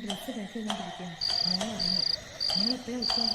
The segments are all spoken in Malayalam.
Dress pack ചെയ്തോണ്ടിരിക്കുക. മോളെ അറിഞ്ഞു. മോളെപ്പോഴാ വെച്ചാ?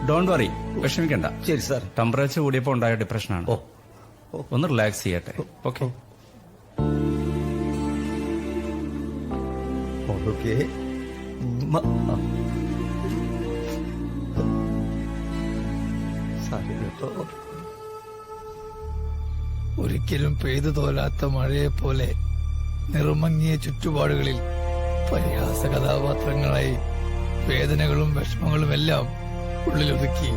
ഡോണ്ട് വറി, വിഷമിക്കണ്ട. ശരി സാർ. ടെമ്പറേച്ചർ കൂടിയപ്പോൾ ഉണ്ടായ ഡിപ്രഷനാണ്. ഒന്ന് റിലാക്സ് ചെയ്യട്ടെ. ഓക്കെ. ഒരിക്കലും പെയ്തു തോലാത്ത മഴയെപ്പോലെ നിറമങ്ങിയ ചുറ്റുപാടുകളിൽ പരിഹാസ കഥാപാത്രങ്ങളായി വേദനകളും വിഷമങ്ങളും എല്ലാം ഉള്ളിലൊതുക്കി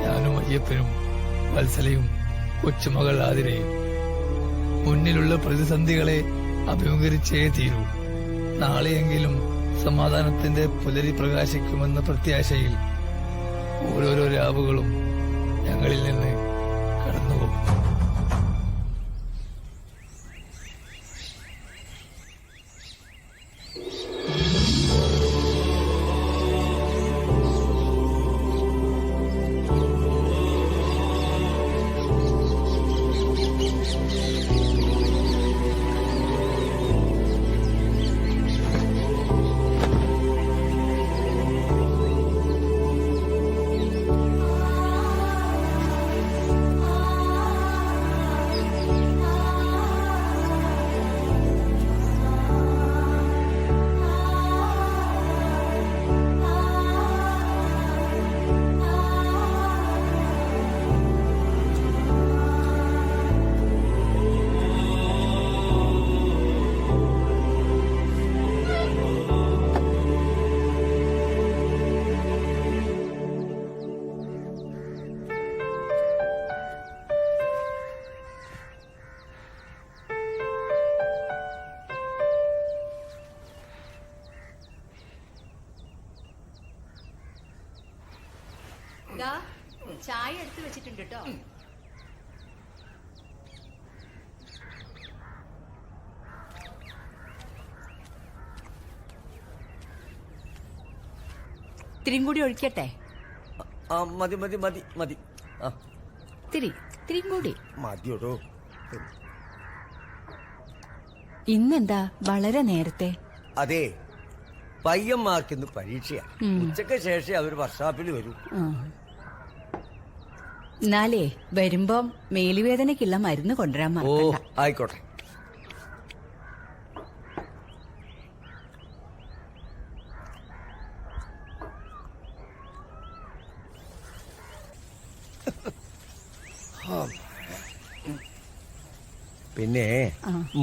ഞാനും അയ്യപ്പനും വത്സലയും കൊച്ചുമകൾ ആതിരയും മുന്നിലുള്ള പ്രതിസന്ധികളെ അഭിമുഖീകരിച്ചേ തീരൂ. നാളെയെങ്കിലും സമാധാനത്തിന്റെ പുലരി പ്രകാശിക്കുമെന്ന പ്രത്യാശയിൽ ഓരോരോ രാവുകളും ഞങ്ങളിൽ നിന്ന് കടന്നുപോകും. ചായ എടുത്തു വെച്ചിട്ടുണ്ട് കേട്ടോ. ഇത്തിരിയും കൂടി ഒഴിക്കട്ടെ? മതി മതി മതി മതി. ഇത്തിരിയും കൂടി മതിയോടോ. ഇന്നെന്താ വളരെ നേരത്തെ? അതെ, പയ്യന്മാർക്കിന്ന് പരീക്ഷയാ. ഉച്ചക്ക് ശേഷം അവർ വർക്ക്ഷോപ്പിൽ വരും. എന്നാലേ വരുമ്പം മേലുവേദനയ്ക്കുള്ള മരുന്ന് കൊണ്ടുവരാൻ മറക്കണ്ട. ആയിക്കോട്ടെ. പിന്നെ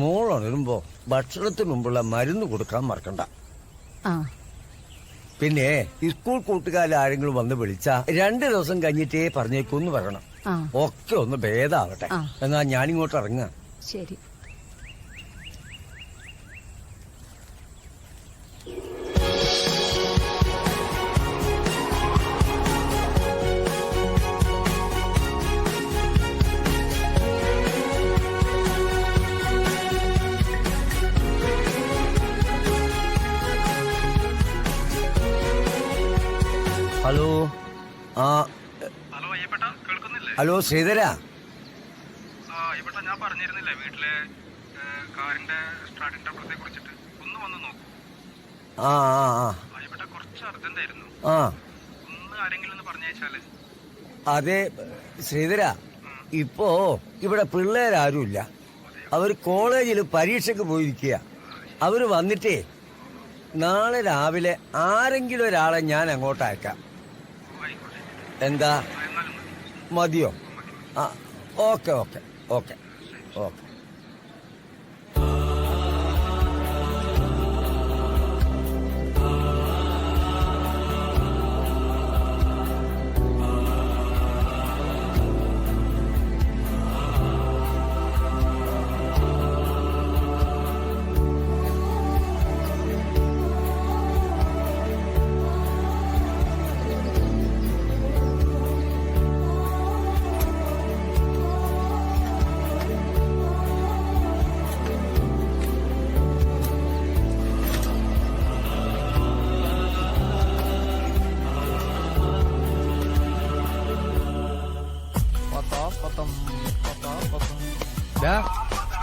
മോളുണരുമ്പോ ഭക്ഷണത്തിന് മുമ്പുള്ള മരുന്ന് കൊടുക്കാൻ മറക്കണ്ട. പിന്നെ സ്കൂൾ കൂട്ടുകാരിൽ ആരെങ്കിലും വന്ന് വിളിച്ചാ 2 ദിവസം കഴിഞ്ഞിട്ടേ പറഞ്ഞേക്കൂന്ന് പറയണം. ഒക്കെ ഒന്ന് ഭേദാവട്ടെ. എന്നാ ഞാനിങ്ങോട്ട് ഇറങ്ങാം. ശരി. ഹലോ ആ ഹലോ അയ്യപ്പേട്ട കേൾക്കുന്നില്ലേ? ഹലോ ശ്രീധര. അയ്യപ്പേട്ട ഞാൻ പറഞ്ഞിരുന്നില്ലേ വീട്ടിലെ കാറിന്റെ സ്റ്റാർട്ടിംഗ് ട്രബിളത്തെ കുറിച്ചിട്ട് ഒന്ന് വന്ന് നോക്കൂ. ആ ആ ആ അയ്യപ്പേട്ട കുറച്ച് അർജന്റ് ആയിരുന്നു. ആ ഒന്ന് ആരെങ്കിലും ഒന്ന് പറഞ്ഞയച്ചാല്. അതെ ശ്രീധര, ഇപ്പോ ഇവിടെ പിള്ളേരാരുമില്ല. അവര് കോളേജിൽ പരീക്ഷയ്ക്ക് പോയിരിക്കുക. അവര് വന്നിട്ടേ നാളെ രാവിലെ ആരെങ്കിലും ഒരാളെ ഞാൻ അങ്ങോട്ട് അയക്കാം. എന്താ, മതിയോ? ആ ഓക്കെ ഓക്കെ ഓക്കെ ഓക്കെ.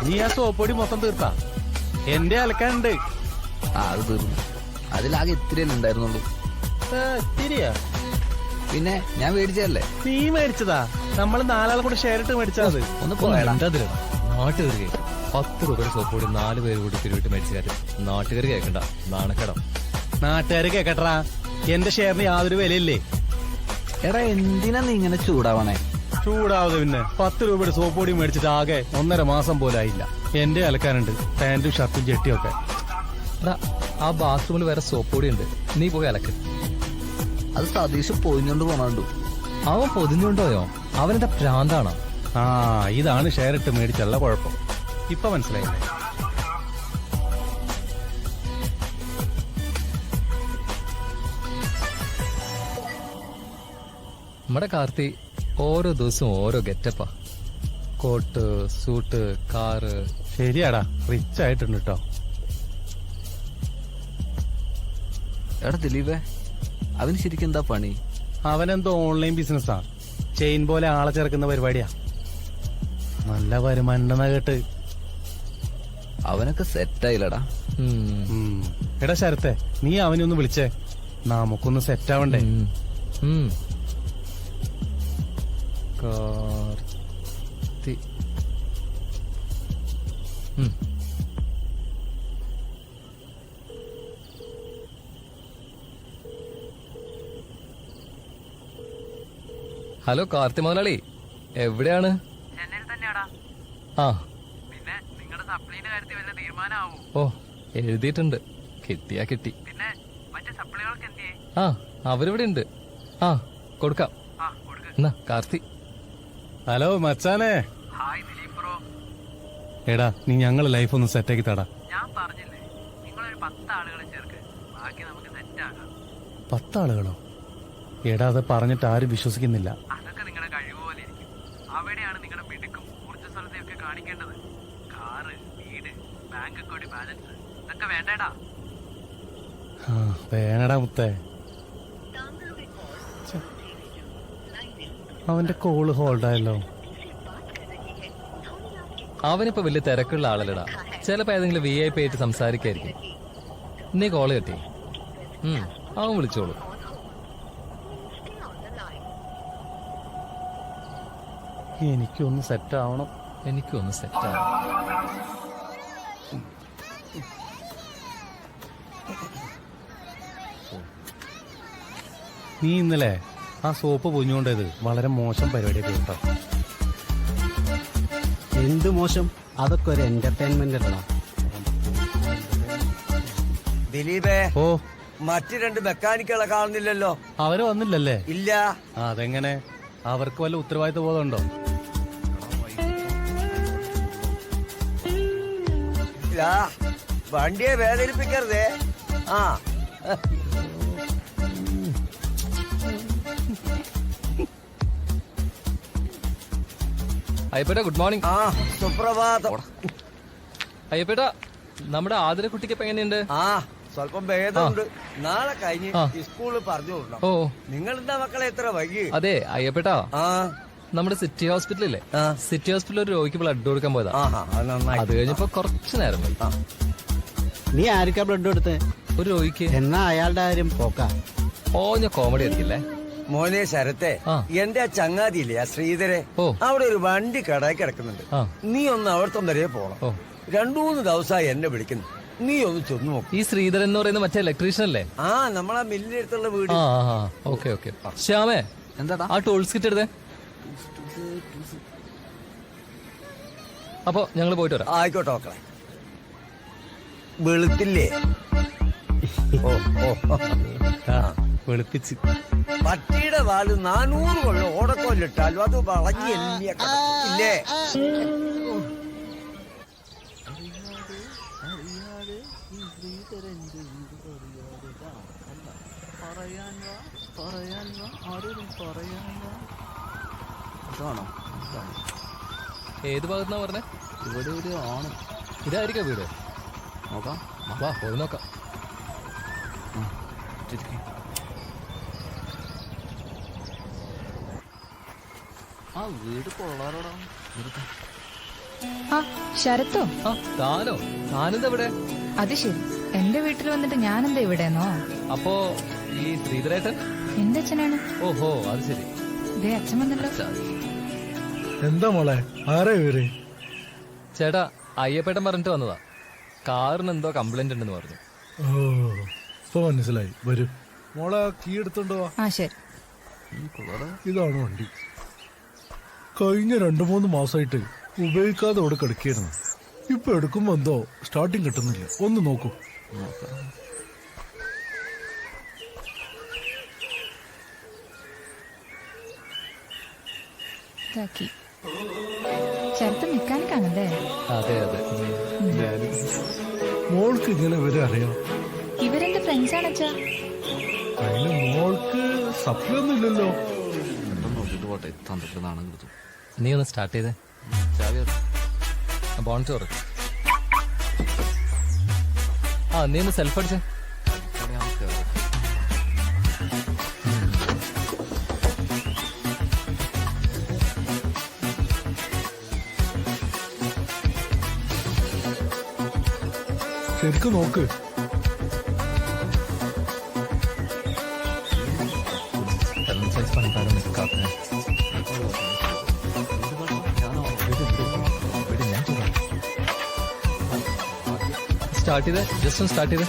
നീ ആ സോപ്പൊടി മൊത്തം തീർത്താ? എന്റെ അലക്കാനുണ്ട്. അത് തീർന്നു. അതിലാകെ ഇത്തിരിയല്ലേ ഉണ്ടായിരുന്നുള്ളൂ. തിരിയാ? പിന്നെ ഞാൻ മേടിച്ചതല്ലേ. നീ മേടിച്ചതാ? നമ്മള് നാലാൾ കൂടെ ഷെയർ ഇട്ട് മേടിച്ചത്. ഒന്ന് പോയടാ. നാട്ടുകാർ കേൾക്കും. 10 രൂപയുടെ സോപ്പോടി 4 പേര് കൂടി പിരിവിട്ട് മേടിച്ച കാര്യം നാട്ടുകാർ കേൾക്കണ്ട. നാണക്കടം. നാട്ടുകാര് കേക്കട്ടാ, എന്റെ ഷെയറിന് യാതൊരു വിലയില്ലേ. എടാ എന്തിനാ നീ ഇങ്ങനെ ചൂടാവണേ? ചൂടാവത് പിന്നെ 10 രൂപയുടെ സോപ്പ് പൊടി മേടിച്ചിട്ട് ആകെ 1.5 മാസം പോലായില്ല. എന്റെ അലക്കാനുണ്ട്, പാന്റും ഷർട്ടും ജെട്ടിയൊക്കെ. ആ ബാത്റൂമിൽ വേറെ സോപ്പോടി ഉണ്ട്, നീ പോയി അലക്ക്. അത് സതീഷ് പൊതിഞ്ഞോണ്ട് പോണു. അവൻ പൊതിഞ്ഞുണ്ടോയോ? അവനെന്താ ഭ്രാന്താണോ? ആ ഇതാണ് ഷെയർ ഇട്ട് മേടിച്ചുള്ള കുഴപ്പം. ഇപ്പൊ മനസ്സിലായില്ലേ? നമ്മുടെ കാർത്തി ഓരോ ദിവസവും ഓരോ ഗെറ്റപ്പാ. Coat, suit, car. ശരിയാടാ, റിച്ച് ആയിട്ടുണ്ട് കേട്ടോ. എടാ ദിലീപേ, അവന് ശരിക്കും എന്താ പണി? അവനെന്തോ ഓൺലൈൻ ബിസിനസ്സാ. ചെയിൻ പോലെ ആളെ ചേർക്കുന്ന പരിപാടിയാ. നല്ല വരുമാനം കേട്ട്. അവനൊക്കെ സെറ്റായില്ലടാ. എടാ ശരത്തെ, നീ അവനെ ഒന്ന് വിളിച്ചേ, നമുക്കൊന്ന് സെറ്റ് ആവണ്ടേ? കാർത്തി. ഹലോ കാർത്തി മുതലാളി, എവിടെയാണ്? ആ ഓ, എഴുതിയിട്ടുണ്ട്. കിട്ടിയാ കിട്ടി. ആ അവരിവിടെ ഉണ്ട്. ആ കൊടുക്കാം. എന്നാ കാർത്തി. ഹലോ മച്ചാനെ. എടാ നീ ഞങ്ങളെ ലൈഫ് ഒന്ന് സെറ്റാക്കി തടാ. 10 ആളുകളോ? എടാ അത് പറഞ്ഞിട്ട് ആരും വിശ്വസിക്കുന്നില്ല. വേണടാ മുത്തേ. അവന്റെ കോള് ഹോൾഡായല്ലോ. അവനിപ്പോ വലിയ തിരക്കുള്ള ആളല്ലടാ. ചിലപ്പോ ഏതെങ്കിലും VIP ആയിട്ട് സംസാരിക്കായിരിക്കും. നീ കോള് കെട്ടി. അവൻ വിളിച്ചോളൂ. എനിക്കൊന്ന് സെറ്റ് ആവണം. എനിക്കൊന്ന് സെറ്റാണ്. നീ ഇന്നലെ ആ സോപ്പ് പൊഞ്ഞുകൊണ്ടത് വളരെ മോശം പരിപാടിയൊക്കെ കേട്ടോ. എന്ത് മോശം? അതൊക്കെ ഒരു എന്റർടൈൻമെന്റ് അല്ലടാ. ദിലീപേ, ഓ മറ്റു 2 മെക്കാനിക്കുകളെ കാണുന്നില്ലല്ലോ. അവര് വന്നില്ലല്ലേ? ഇല്ല. അതെങ്ങനെ? അവർക്ക് വല്ല ഉത്തരവാദിത്വ ബോധമുണ്ടോ? വണ്ടിയെ വേദനിപ്പിക്കരുതേ. ആ അയ്യപ്പേട്ട ഗുഡ് മോർണിംഗ്. ആ സുപ്രഭാതം. അയ്യപ്പേട്ട, നമ്മുടെ ആതിരക്കുട്ടിക്ക് ഇപ്പൊ എങ്ങനെയുണ്ട്? ആ സ്വല്പം ഭേദമുണ്ട്. നാളെ കഴിഞ്ഞ് ആ. സ്കൂളിൽ പറഞ്ഞു വിടണം. ഓ നിങ്ങളെന്താ മക്കളെ എത്ര വൈകി? അതെ അയ്യപ്പേട്ടാ, ആ നമ്മുടെ സിറ്റി ഹോസ്പിറ്റലില്ലേ, ആ. സിറ്റി ഹോസ്പിറ്റലിൽ ഒരു രോഗിക്ക് ബ്ലഡ് കൊടുക്കാൻ പോയതാ. ആഹാ അത് നന്നായി. അത് കഴിഞ്ഞപ്പോ കുറച്ചു നേരം പോയി. നീ ആർക്കാ ബ്ലഡ് കൊടുത്തേ? ഒരു രോഗിക്ക്. എന്നാ അയാളുടെ കാര്യം പോക്കാ. ഓഞ്ഞ കോമഡി ആയിരിക്കില്ലേ? മോനെ ശരത്തെ, ആ. എന്റെ ആ ചങ്ങാതിയില്ലേ ആ ശ്രീധരെ, ഓ. അവിടെ ഒരു വണ്ടി കടയിൽ കിടക്കുന്നുണ്ട്. ആ. നീ ഒന്ന് അവിടത്തെ വരെ പോണം. ഓ. 2-3 ദിവസമായി എന്നെ വിളിക്കുന്നു. നീ ഒന്ന് ചെന്ന് നോക്ക്. ഈ ശ്രീധരൻ എന്ന് പറയുന്ന മറ്റേ ഇലക്ട്രീഷ്യൻ അല്ലേ? ആ നമ്മളാ മില്ലിനടുത്തുള്ള വീട്. ആ ഓക്കെ ഓക്കെ. ശ്യാമേ, എന്താടാ? ആ ടൂൾസ് കിറ്റ് എടുത്തേ. അപ്പൊ ഞങ്ങള് പോയിട്ട് വരാം. ആയിക്കോട്ടെ മക്കളെ. വെളുത്തില്ലേ? ഓ ഓ വെളുപ്പിച്ച്. പട്ടിയുടെ വാല് 400 കൊല്ലം ഓടക്കോലിട്ടാലും അത് വളഞ്ഞ് എല്ലിയ ഇല്ലേ? ഏത് ഭാഗത്തുനിന്നാ പറഞ്ഞേ? ഇവിടെ ഒരു ആണ്. ഇതായിരിക്കാം വീട്. നോക്കാം. വാ പോയി നോക്കാം. ആ വീട് കൊള്ളാറോടാ. ആ ശരത്തോ? ആ താനോ? താനെന്താ ഇവിടെ? അത് ശരി, എന്റെ വീട്ടിൽ വന്നിട്ട് ഞാനെന്താ ഇവിടെന്നോ? അപ്പോ ഈ ശ്രീധരേട്ടൻ? എന്റെ അച്ഛനാണ്. ഓഹോ അത് ശരി. ഇതേ അച്ഛൻ വന്നല്ലോ. എന്താ മോളെ, ആരാ ഇവര്? ചേട്ടാ, അയ്യപ്പേട്ടൻ പറഞ്ഞിട്ട് വന്നതാ. കാറിന് എന്തോ കംപ്ലൈന്റ് ഉണ്ടെന്ന് പറഞ്ഞു. ഓ ഇപ്പൊ മനസ്സിലായി. വരൂ മോളെ, കീ എടുത്തോണ്ട് വാ. ആ ശരി. ഇതാണ് വണ്ടി. കഴിഞ്ഞ 2-3 മാസമായിട്ട് ഉപയോഗിക്കാതെ ഇവിടെ കിടക്കായിരുന്നു. ഇപ്പൊ എടുക്കുമ്പോ എന്തോ സ്റ്റാർട്ടിങ് കിട്ടുന്നില്ല. ഒന്ന് നോക്കൂ. ഇതാക്കി. ശരത്ത് മെക്കാനിക് ആണല്ലേ? അതെ അതെ. മോൾക്ക് ഇങ്ങനെ ഇവരെ അറിയാം? ഇവരെന്റെ ഫ്രണ്ട്സ് ആണ് അച്ഛാ. അതിന് മോൾക്ക് സപ്ലൈ ഒന്നും ഇല്ലല്ലോ. നോക്കിട്ട് പോട്ടെ. തന്ത്രത്തിൽ നാണം കൊടുത്തു. നീ ഒന്ന് സ്റ്റാർട്ട് ചെയ്തേ. ബോൺറ്റ് തുറ. ആ നീ ഒന്ന് സെൽഫ് അടിച്ചേ. ശരിക്കും നോക്ക്. സ്റ്റാർട്ട് ചെയ്തേ. ജസ്റ്റ് ഒന്ന് സ്റ്റാർട്ട് ചെയ്തേ.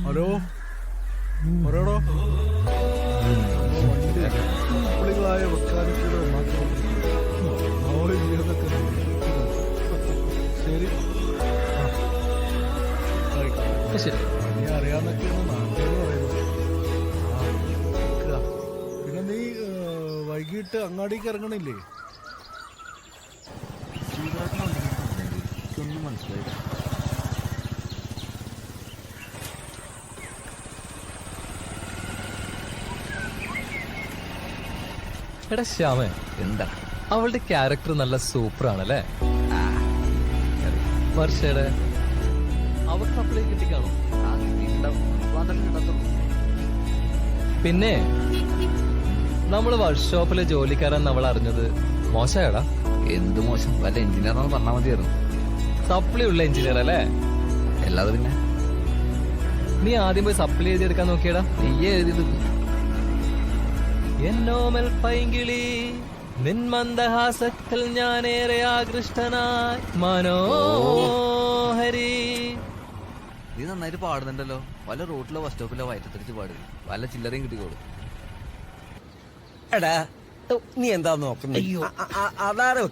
ഹലോ, പറയടോ. പുള്ളികളായ വെക്കാനിക്കലോ മാത്രം ശരി. ശരി. നീ അറിയാന്നൊക്കെയാണ് നാട്ടിൽ പറയുന്നത്. പിന്നെ നീ വൈകിട്ട് അങ്ങാടിക്ക് ഇറങ്ങണില്ലേ? ഒന്നും മനസ്സിലായില്ല. എടാ ശ്യാമേ, എന്താ അവളുടെ ക്യാരക്ടർ നല്ല സൂപ്പർ ആണല്ലേ? വർഷയുടെ അവർക്ക് അപ്ലൈ കിട്ടിക്കാണോ? പിന്നെ നമ്മള് വർക്ക്ഷോപ്പിലെ ജോലിക്കാരെന്ന് അവൾ അറിഞ്ഞത് മോശമായടാ. എന്ത് മോശം? വല്ല എഞ്ചിനീയറാന്ന് പറഞ്ഞാൽ മതിയായിരുന്നു. സപ്ലി ഉള്ള എഞ്ചിനീയർ അല്ലേ? അല്ലാതെ പിന്നെ നീ ആദ്യം പോയി സപ്ലൈ എഴുതിയെടുക്കാൻ നോക്കിയടാ. നീയേ എഴുതിയത്. എന്നോമൽ പൈങ്കിളി നിൻ മന്ദഹാസത്തിൽ ഞാനേറെ ആകൃഷ്ടനായി മനോഹരി. നീ നന്നായിട്ട് പാടുന്നുണ്ടല്ലോ. വല്ല റോട്ടിലോ ബസ് സ്റ്റോപ്പിലോ വയറ്റത്തിരിച്ച് പാടുക. വല്ല ചില്ലറയും കിട്ടിക്കോളൂ. എടാ നീ എന്താ നോക്കുന്നത്? അതാണ്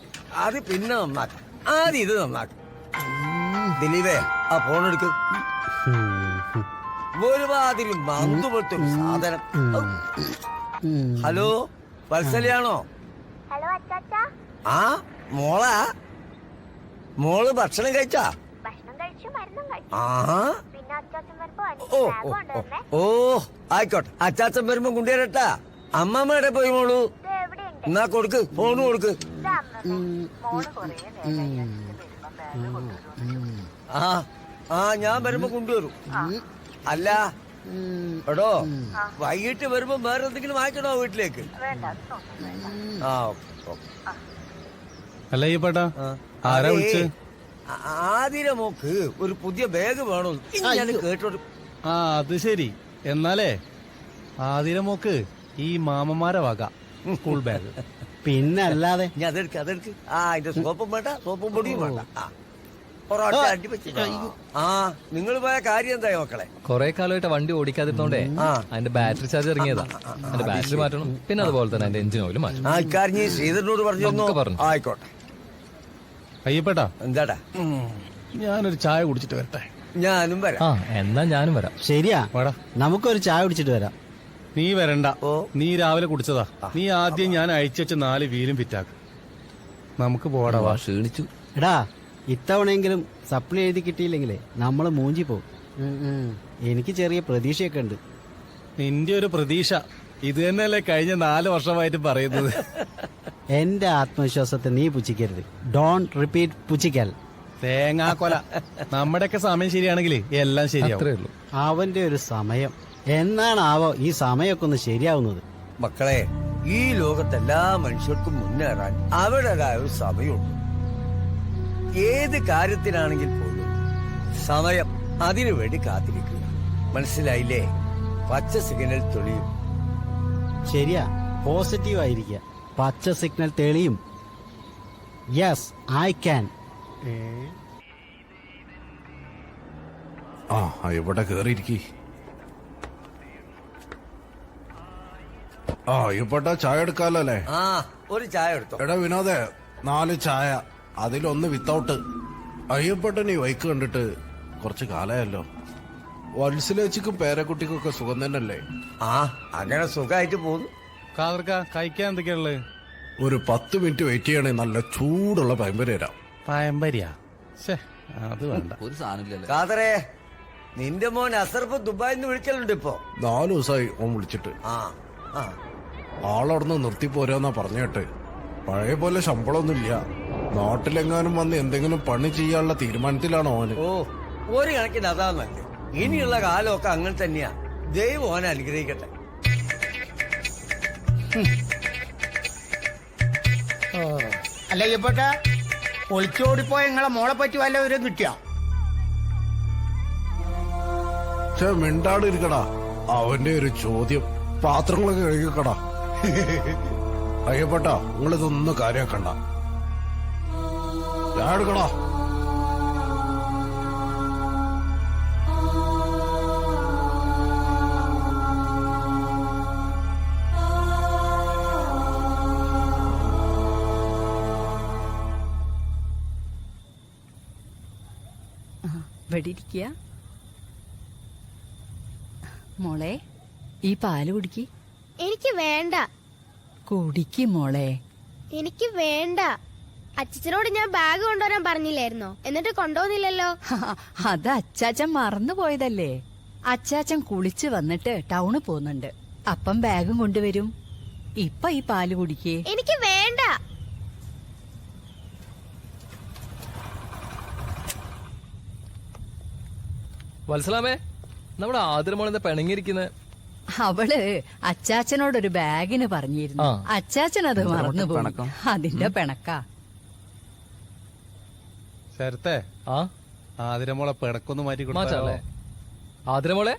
അത് പിന്നെ നന്നാക്കും. ആദ്യം ഇത് നന്നാക്കും. ദിലീപേ, ആ ഫോണെടുക്ക്. ഒരുമാതിരി മന്തുപോലത്തൊരു സാധനം. ഹലോ, വത്സലയാണോ? ഹലോ അച്ചാച്ചാ. ആ മോളാ മോള് ഭക്ഷണം കഴിച്ചാ? ആഹാ. ഓ ഓ, ഓ, ഓ ആയിക്കോട്ടെ. അച്ചാച്ചൻ വരുമ്പോ കൊണ്ടുവരട്ടാ. അമ്മമ്മയുടെ പോയി മോളു. എന്നാ കൊടുക്ക്, ഫോണ് കൊടുക്ക്. ആ ആ ഞാൻ വരുമ്പോ കൊണ്ടുവരും. അല്ല എടോ വൈകിട്ട് വരുമ്പോ വേറെ എന്തെങ്കിലും വാങ്ങിക്കണോ വീട്ടിലേക്ക്? ആ ഓക്കെ ഓക്കെ. അല്ല ഈ പേട്ടാ ആരാ വിളിച്ച്? ആതിര മോക്ക് ഒരു പുതിയ ബാഗ് വേണോ ഞാൻ കേട്ടോട്. ആ അത് ശരി. എന്നാലേ ആതിരമോക്ക് ഈ മാമന്മാരെ വക സ്കൂൾ ബാഗ്. പിന്നെ അല്ലാതെ ഞാൻ അതെടുക്ക് അതെടുക്ക്. ആ അതിന്റെ സോപ്പും വേണ്ട, സോപ്പും പൊടിയും വേണ്ട. ആ ഒരൊറ്റ അടി വെച്ച്. ആ നിങ്ങൾ പോയ കാര്യം എന്തായി മക്കളെ? കൊറേ കാലമായിട്ട് വണ്ടി ഓടിക്കാതിരുന്നോണ്ടേ അതിന്റെ ബാറ്ററി ചാർജ് ഇറങ്ങിയതാ. അതിന്റെ ബാറ്ററി മാറ്റണം, പിന്നെ അതുപോലെ തന്നെ അതിന്റെ എഞ്ചിൻ ഓയിൽ മാറ്റണം. ആ ഇക്കാര്യം ശ്രീധരനോട് പറഞ്ഞു. പറഞ്ഞു. ആയിക്കോട്ടെ. അയ്യപ്പേട്ടാ എന്താടാ? ഞാനൊരു ചായ കുടിച്ചിട്ട് വരട്ടെ. ഞാനും വരാം. ആ എന്നാ ഞാനും വരാം. ശരിയാ, വാടാ. നമുക്കൊരു ചായ കുടിച്ചിട്ട് വരാം. നീ വരണ്ട, നീ രാവിലെ കുടിച്ചതാ. നീ ആദ്യം ഞാൻ അയച്ചു വെച്ച 4 വീലും ഫിറ്റാക്ക്. നമുക്ക് പോടാ. വാ. ക്ഷീണിച്ചു. എടാ ഇത്തവണയെങ്കിലും സപ്ലി എഴുതി കിട്ടിയില്ലെങ്കിലേ നമ്മള് മൂഞ്ചി പോകും. എനിക്ക് ചെറിയ പ്രതീക്ഷയൊക്കെ ഉണ്ട്. നിന്റെ ഒരു പ്രതീക്ഷ ഇത് തന്നെയല്ലേ കഴിഞ്ഞ 4 വർഷമായിട്ട് പറയുന്നത്. എന്റെ ആത്മവിശ്വാസത്തെ നീ പുച്ഛിക്കരുത്. Don't repeat പുച്ഛിക്കൽ. തേങ്ങാക്കൊല. നമ്മുടെയൊക്കെ സമയം ശരിയാണെങ്കിൽ എല്ലാം ശരിയാവും. അത്രേ ഉള്ളൂ. അവന്റെ ഒരു സമയം എന്നാണാവോ ഈ സമയമൊക്കെ ഒന്ന് ശരിയാവുന്നത്? മക്കളെ, ഈ ലോകത്തെല്ലാ മനുഷ്യർക്കും മുന്നേറാൻ അവരുടേതായ ഒരു സമയമുണ്ട്. ഏത് കാര്യത്തിനാണെങ്കിൽ പോലും സമയം അതിനു വേണ്ടി കാത്തിരിക്കുക. മനസ്സിലായില്ലേ? പച്ച സിഗ്നൽ തെളിയും. ശരിയാ, പോസിറ്റീവ് ആയിരിക്കുക. പച്ച സിഗ്നൽ തെളിയും. Yes I can. ആ ഇവിടെ കേറിയിരിക്കി. ആ ഇവിടെ ചായ എടുക്കാലോ അല്ലേ? ആ ഒരു ചായ എടുത്തോ. എടാ വിനോദേ, 4 ചായ, അതിലൊന്ന് വിത്തൗട്ട്. അയ്യപ്പട്ടൻ ഈ വൈക്ക് കണ്ടിട്ട് കുറച്ച് കാലമായല്ലോ. വത്സലേച്ചിക്കും പേരക്കുട്ടിക്കും ഒക്കെ സുഖം തന്നെയല്ലേ? ആ അങ്ങനെ സുഖമായിട്ട് പോകുന്നു. കഴിക്കാൻ എന്തൊക്കെയുള്ളത്? ഒരു 10 മിനിറ്റ് വെയിറ്റ് ചെയ്യണേ, നല്ല ചൂടുള്ള പയമ്പരി തരാം. പയമ്പരിയാ? അത് വേണ്ട. ഒരു സാധനമില്ലല്ലോ. കാതറേ, നിന്റെ മോൻ അസർഫ് ദുബായിന്ന് വിളിക്കലുണ്ട് ഇപ്പൊ. 4 ദിവസമായി ഓൻ വിളിച്ചിട്ട്. ആ ആ ആളവിടുന്ന് നിർത്തി പോരാന്നാ പറഞ്ഞേട്ടെ. പഴയ പോലെ ശമ്പളമൊന്നുമില്ല. നാട്ടിലെങ്ങാനും വന്ന് എന്തെങ്കിലും പണി ചെയ്യാനുള്ള തീരുമാനത്തിലാണ് ഓന്. ഓ ഒരു കണക്കിന് അതാ നല്ലത്. ഇനിയുള്ള കാലമൊക്കെ അങ്ങനെ തന്നെയാ. ദൈവം ഓനെ അനുഗ്രഹിക്കട്ടെ. അല്ല ഇപ്പോട്ട ഒളിച്ചോടിപ്പോയ നിങ്ങളെ മോളെ പറ്റി വല്ല വിവരം കിട്ടിയോ? മിണ്ടാടിരിക്കടാ. അവന്റെ ഒരു ചോദ്യം. പാത്രങ്ങളൊക്കെ കഴുകിക്കടാ. അയ്യപ്പട്ടാ, നിങ്ങളിതൊന്നും കാര്യാക്കണ്ട. ഞാൻ എടുക്കടാ. ഇവിടെ ഇരിക്കുക. മോളെ ഈ പാല് കുടിക്ക്. എനിക്ക് വേണ്ട. കുടിക്ക് മോളെ. എനിക്ക് വേണ്ട. അച്ഛനോട് ഞാൻ ബാഗ് കൊണ്ടുവരാൻ പറഞ്ഞില്ലായിരുന്നോ? എന്നിട്ട് കൊണ്ടുപോകുന്നില്ലല്ലോ. അത് അച്ചാച്ചൻ മറന്നുപോയതല്ലേ. അച്ചാച്ചൻ കുളിച്ച് വന്നിട്ട് ടൗണിൽ പോകുന്നുണ്ട്. അപ്പം ബാഗും കൊണ്ടുവരും. ഇപ്പൊ ഈ പാല് കുടിക്കേ. എനിക്ക് വേണ്ട. വത്സലാമേ, നമ്മുടെ ആതിരമോളെന്താ പിണങ്ങിയിരിക്കുന്നത്? അവള് അച്ചാച്ചനോടൊരു ബാഗിന് പറഞ്ഞിരുന്നു. അച്ചാച്ചൻ അത് മറന്നുപോയി. അതിന്റെ പിണക്കാ. ശരത്തെ, ആ ആതിരമോളെ പിടക്കൊന്ന് മാറ്റി മാറ്റല്ലേ? ആതിരമോളെ,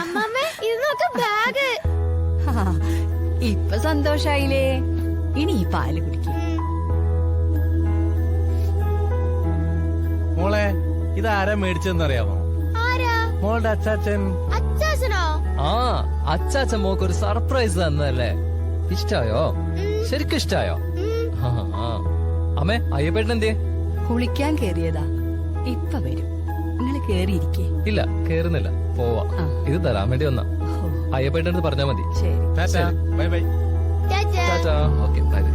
അമ്മമ്മേ, ഇത് നോക്ക് ബാഗ്. ഇപ്പൊ സന്തോഷായില്ലേ? ഇനി ഈ പാല് കുടിക്കും. മോളെ, ഇതാരാ മേടിച്ചെന്നറിയാമോ? ആരാ? മോളുടെ അച്ചാച്ചൻ. അച്ചാച്ചനോ? ആ അച്ചാച്ചൻ മോക്ക് ഒരു സർപ്രൈസ് തന്നല്ലേ? ഇഷ്ടായോ? ശരിക്കും ഇഷ്ടായോ? അമ്മേ, അയ്യപ്പേട്ടൻ എന്തേ? കുളിക്കാൻ കേറിയതാ. ഇപ്പൊ വരും. നിങ്ങൾ കേറിയിരിക്കേ. ഇല്ല, കേറുന്നില്ല. പോവാ. ഇത് തരാൻ വേണ്ടി വന്ന. അയ്യപ്പേട്ടൻ്റെ അടുത്ത് പറഞ്ഞാൽ മതി. ശരി. Bye bye. ചാച്ചാ. ടാറ്റാ. Okay bye bye.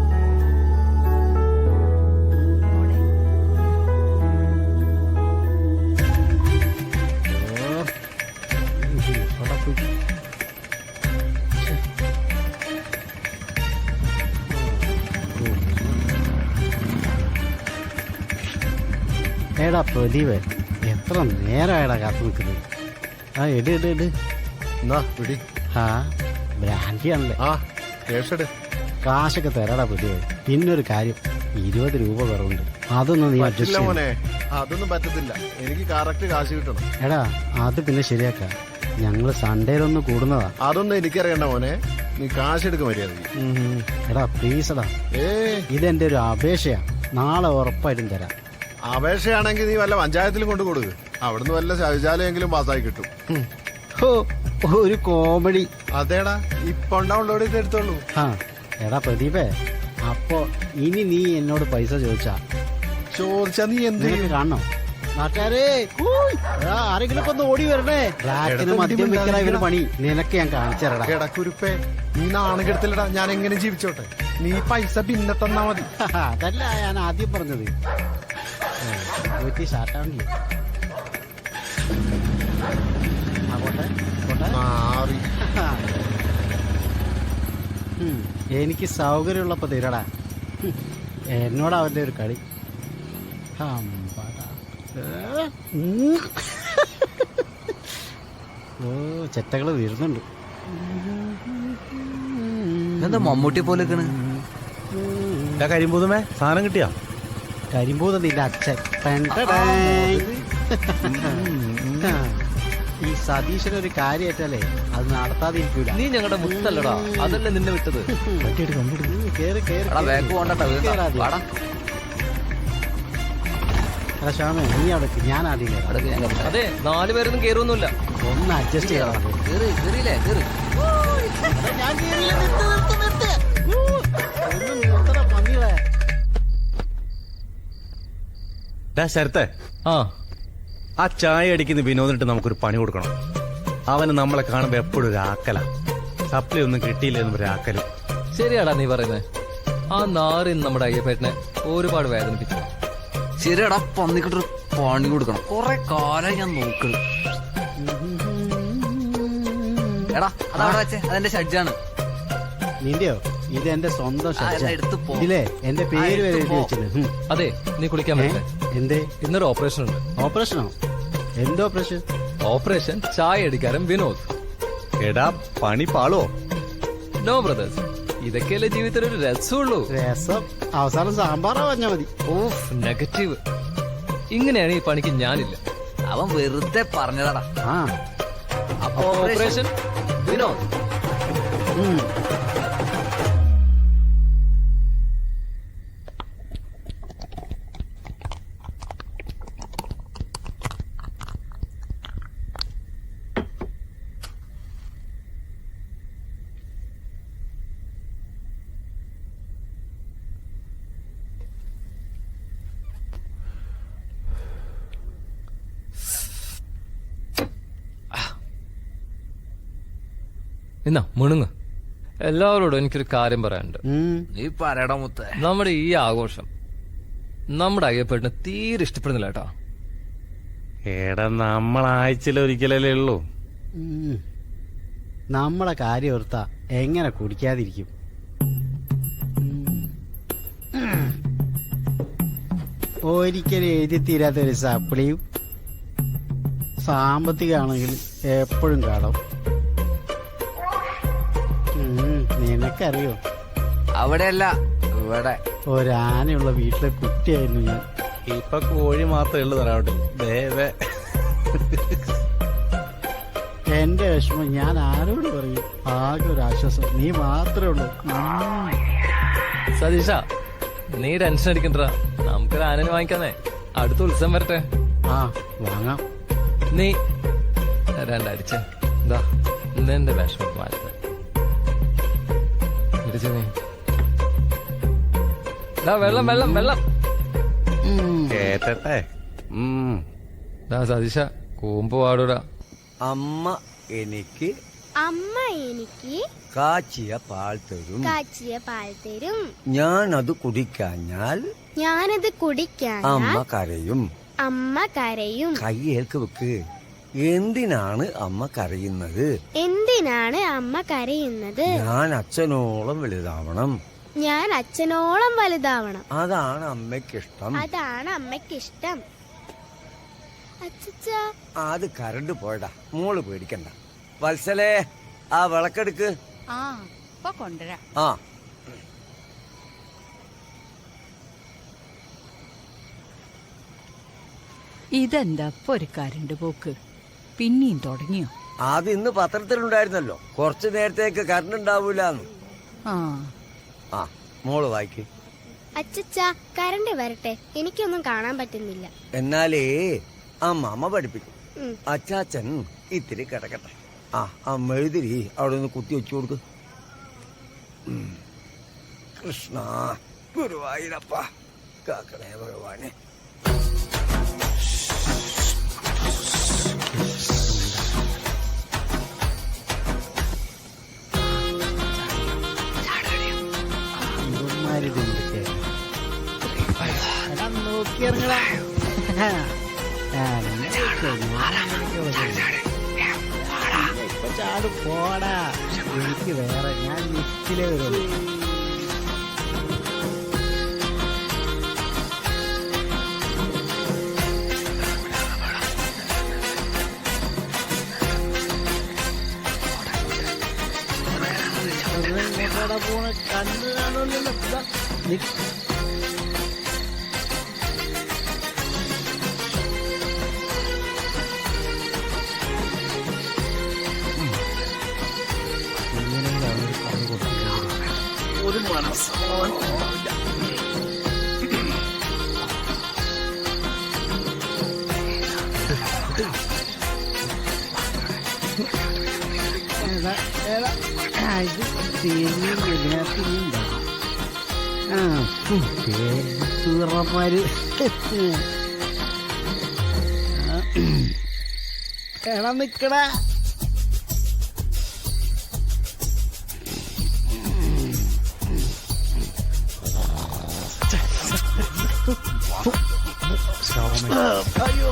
ഏടാ പ്രദീപ്, എത്ര നേരമായടാ കാത്തു നിൽക്കുന്നത്. ആ എട് എട് എട്. ആ ബ്രാൻഡിയാണല്ലേ. ആ കേഷട്. കാശൊക്കെ തരാടാ പ്രദീപ്. പിന്നൊരു കാര്യം, 20 രൂപ കുറവുണ്ട്. അതൊന്നും നീ അഡ്ജസ്റ്റ് ചെയ്യണം. മോനെ അതൊന്നും പറ്റത്തില്ല, എനിക്ക് കറക്റ്റ് കാശ് കിട്ടണം. എടാ അത് പിന്നെ ശരിയാക്കാം. ഞങ്ങള് സൺഡേയിലൊന്ന് കൂടുന്നതാ. അതൊന്നും എനിക്കറിയണ്ട മോനെ, നീ കാശ് എടുക്ക മര്യാദക്ക്. എടാ പ്ലീസ് എടാ, ഇതെന്റെ ഒരു അപേക്ഷയാ. നാളെ ഉറപ്പായിട്ടും തരാം. അപേക്ഷയാണെങ്കിൽ നീ വല്ല പഞ്ചായത്തിലും കൊണ്ട് കൊടുക്ക്, അവിടുന്ന് വല്ല ശൗചാലയെങ്കിലും പാസ്സായി കിട്ടും. ഒരു കോമഡി. അതേടാ ഇപ്പൊ ഉണ്ടാവുള്ളോടെ ഇത് എടുത്തോളൂ. ആ എടാ പ്രദീപേ, അപ്പൊ ഇനി നീ എന്നോട് പൈസ ചോദിച്ചാ നീ എന്ത് കാണണം? നാട്ടുകാരെ ആരെങ്കിലും ഒന്ന് ഓടി വരണേ. രാത്രി മദ്യം വെക്കണ ഇവര് പണി നിനക്ക് ഞാൻ കാണിച്ചു തരടാ. എടക്കുരുപ്പേ, നീ നാണം കെടുത്തില്ലടാ, ഞാൻ എങ്ങനെ ജീവിച്ചോട്ടെ. നീ പൈസ പിന്നെ തന്നാ മതി. അതല്ല ഞാൻ ആദ്യം പറഞ്ഞത്. ഷാർട്ടാവണ്ടില്ലേ? എനിക്ക് സൗകര്യമുള്ളപ്പോ തരടാ. എന്നോട് അവന്റെ ഒരു കളി. ഓ ചെറ്റകള് വീഴുന്നുണ്ട്. എന്താ മമ്മൂട്ടിയെ പോലെ കരിമ്പൂതമേ സാധനം കിട്ടിയാ? കരിമ്പൂത നിന്റെ അച്ഛൻ. ഈ സതീശനൊരു കാര്യമായിട്ടല്ലേ അത് നടത്താതിരിക്കൂല. നീ ഞങ്ങളുടെ മുത്തല്ലടാ, അതല്ലേ നിന്നെ വിട്ടത്. കേറി കേറി. ശ്യാമേ നീ അവിടെ ഞാൻ ആദ്യം കയറാം. അതെ 4 പേരൊന്നും കേറൊന്നുമില്ല. ഒന്ന് അഡ്ജസ്റ്റ് ചെയ്യണം. ശരത്തെ, ആ ചായ അടിക്കുന്ന വിനോദിട്ട് നമുക്കൊരു പണി കൊടുക്കണം. അവന് നമ്മളെ കാണുമ്പോ എപ്പോഴും ഒരു ആക്കല. സപ്ലി ഒന്നും കിട്ടിയില്ലെന്നും ഒരു ആക്കലും. ശരിയാടാ നീ പറയുന്നത്. ആ നാറിൻ നമ്മുടെ അയ്യപ്പേട്ടനെ ഒരുപാട് വേദനിപ്പിച്ചു. ശരിയാടാ, പന്നിക്കിട്ടൊരു പണി കൊടുക്കണം. കൊറേ കാലം ഞാൻ നോക്കണം. എടാ അതവിടെ വെച്ചേ, അതെന്റെ ഷഡ്ജാണ്. നിന്റെയോ? ഇത് എന്റെ സ്വന്തം ഇതിലെ എന്റെ പേര് വരെ എഴുതി വെച്ചിട്ടുണ്ട്. അതെ നീ കുളിക്കാൻ പറ്റേ? എന്തേ? ഇന്നൊരു ഓപ്പറേഷൻ ഉണ്ട്. ഓപ്പറേഷനോ? എന്ത് ഓപ്പറേഷൻ? ഓപ്പറേഷൻ ചായ അടിക്കാരൻ വിനോദ്. എടാ പണി പാളോ? നോ ബ്രദേഴ്സ്, ഇതൊക്കെയല്ലേ ജീവിതത്തിൽ ഒരു രസമുള്ളൂ. രസം അവസാനം സാമ്പാറാ പറഞ്ഞാ മതി. Of negative. ഇങ്ങനെയാണ് ഈ പണിക്ക് ഞാനില്ല. അവൻ വെറുതെ പറഞ്ഞതാടാ. അപ്പൊ ഓപ്പറേഷൻ വിനോദ്. എന്നാ മുണുങ്ങ്. എല്ലാവരോടും എനിക്കൊരു കാര്യം പറയാനുണ്ട്. നീ പറയടാ മുത്തേ. നമ്മുടെ ഈ ആഘോഷം നമ്മുടെ അയ്യപ്പേട്ടന് തീരെ ഇഷ്ടപ്പെടുന്നില്ല കേട്ടോ. എടാ നമ്മളാഴ്ചയിലൊരിക്കലല്ലേ ഉള്ളൂ. നമ്മളെ കാര്യം ഓർത്താ എങ്ങനെ കുടിക്കാതിരിക്കും? ഒരിക്കലും എഴുതി തീരാത്തൊരു സപ്ലിയും സാമ്പത്തികമാണെങ്കിൽ എപ്പോഴും കാണും. നിനക്കറിയോ? അവിടെയല്ല ഇവിടെ. ഒരാനയുള്ള വീട്ടിലെ കുട്ടിയായിരുന്നു ഞാൻ. ഇപ്പൊ കോഴി മാത്രമേ ഉള്ളൂ തറവാട്ടിൽ. എന്റെ വിഷമം ഞാൻ ആരോട് പറയും? ആകെ ഒരു ആശ്വാസം നീ മാത്രമേ ഉള്ളൂ. സതീഷ നീ ടെൻഷൻ അടിക്കണ്ട, നമുക്കൊരു ആനനെ വാങ്ങിക്കാന്നേ. അടുത്ത ഉത്സവം വരട്ടെ. വാങ്ങാം. നീ 2 അടിച്ചേ. എന്താ ഇന്നെന്റെ വിഷമം മാറ്റ വെള്ളം വെള്ളം വെള്ളം കേട്ടെ. സതീഷ കൂമ്പ് പാടൂടാ. അമ്മ എനിക്ക് അമ്മ എനിക്ക് കാച്ചിയ പാൽ തരും. കാച്ചിയ പാൽ തരും. ഞാനത് കുടിക്കാഞ്ഞാൽ ഞാനത് കുടിക്കാൻ അമ്മ കരയും. അമ്മ കരയും. കൈയേൽക്ക് വെക്ക്. എന്തിനാണ് അമ്മ കരയുന്നത്? എന്തിനാണ് അമ്മ കരയുന്നത്? ഞാൻ അച്ഛനോളം വലുതാവണം. ഞാൻ അച്ഛനോളം വലുതാവണം. അതാണ് അമ്മയ്ക്കിഷ്ടം. അതാണ് അമ്മയ്ക്കിഷ്ടം. അച്ഛാ, അത് കരണ്ട് പോയടാ. മോള് പേടിക്കണ്ട. വത്സലേ, ആ വിളക്കെടുക്ക്. ആ ഇപ്പൊ കൊണ്ടുവരാം. ആ ഇതെന്താ ഇപ്പൊ ഒരു കരണ്ട് പോക്ക്? പിന്നെയും തുടങ്ങിയോ? അത് ഇന്ന് പത്രത്തിലുണ്ടായിരുന്നല്ലോ, കുറച്ചു നേരത്തേക്ക് കറണ്ട് ഉണ്ടാവൂലെന്ന്. ആ ആ മോള് വായിക്ക്. അച്ഛാ, കരണ്ട് വരട്ടെ, എനിക്കൊന്നും കാണാൻ പറ്റുന്നില്ല. എന്നാലേ അമ്മ പഠിപ്പിക്കും. ഉം. അച്ചാച്ചൻ ഇത്തിരി കിടക്കട്ടെ. ആ അമ്മ എഴുതിരി അവിടെ നിന്ന് കുത്തി വെച്ചു കൊടുക്ക്. കൃഷ്ണ ഗുരുവായൂരപ്പ കാക്കണേ ഭഗവാനെ. നോക്കിയിറങ്ങടാ. ഇപ്പൊ ചാട് പോടാ. എനിക്ക് വേറെ, ഞാൻ ലിഫ്റ്റിലേ വരുള്ളൂ. പോണ കണ്ണ് കാണുമല്ലോ. ഒരു മനസ്സാവാൻ സൂറന്മാര് എടാ നിക്കടാ. അയ്യോ